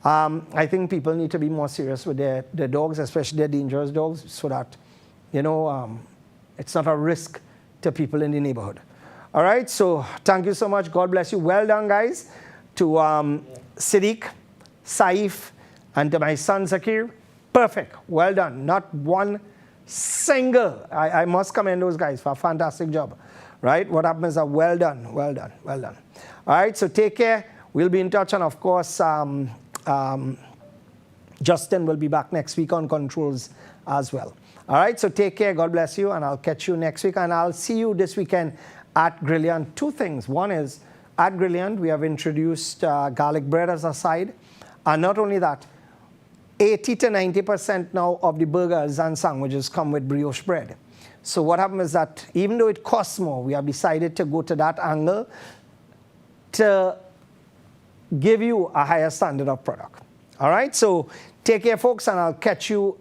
I think people need to be more serious with their dogs, especially their dangerous dogs, so that, it's not a risk to people in the neighborhood. All right, so thank you so much. God bless you. Well done, guys, to Siddiq, Saif, and to my son Zakir. Perfect. Well done. Not one single. I must commend those guys for a fantastic job. Right? What happened is well done, well done, well done. All right, so take care. We'll be in touch, and of course, Justin will be back next week on controls as well. All right, so take care. God bless you, and I'll catch you next week. And I'll see you this weekend at Grilliant. Two things. One is, at Grilliant, we have introduced garlic bread as a side. And not only that, 80 to 90% now of the burgers and sandwiches come with brioche bread. So what happens is that even though it costs more, we have decided to go to that angle to give you a higher standard of product. All right, so take care, folks, and I'll catch you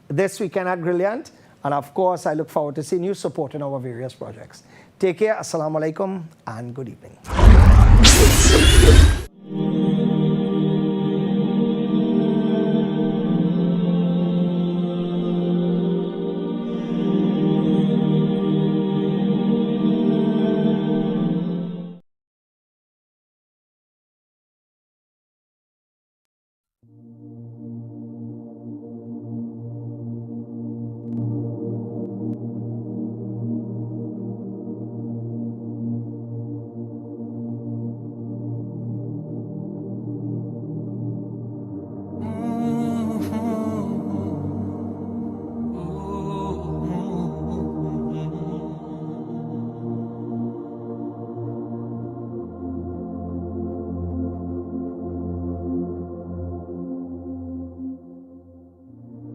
this weekend at Grilliant. And of course, I look forward to seeing you supporting our various projects. Take care, assalamu alaikum, and good evening.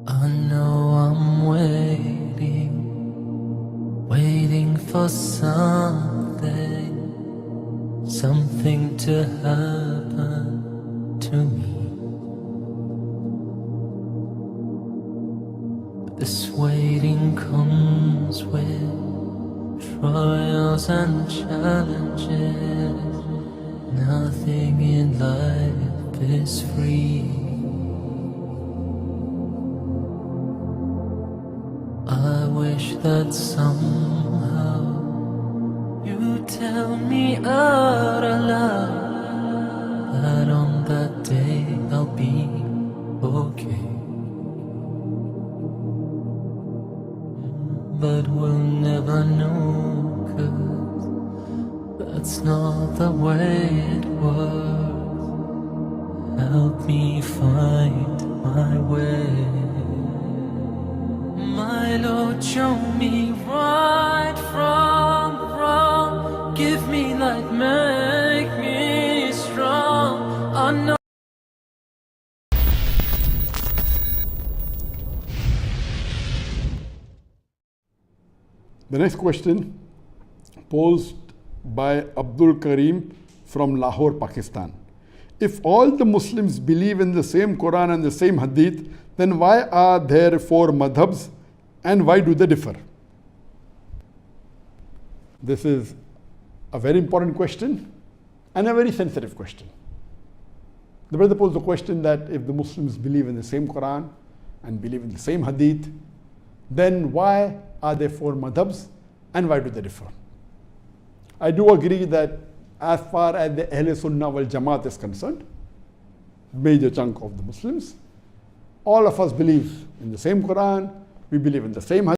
I know I'm waiting for something to happen to me. But this waiting comes with trials and challenges. Nothing in life is free. I wish that somehow you tell me out aloud that on that day I'll be okay. But we'll never know, 'cause that's not the way it works. Help me find my way. My Lord, show me right from wrong. Give me light, make me strong. I know. The next question posed by Abdul Karim from Lahore, Pakistan. If all the Muslims believe in the same Quran and the same Hadith, then why are there 4 madhabs and why do they differ? This is a very important question and a very sensitive question. The brother posed the question that if the Muslims believe in the same Quran and believe in the same Hadith, then why are there 4 madhabs and why do they differ? I do agree that as far as the Ahl Sunnah wal Jamaat is concerned, major chunk of the Muslims, all of us believe in the same Quran, we believe in the same Hadith.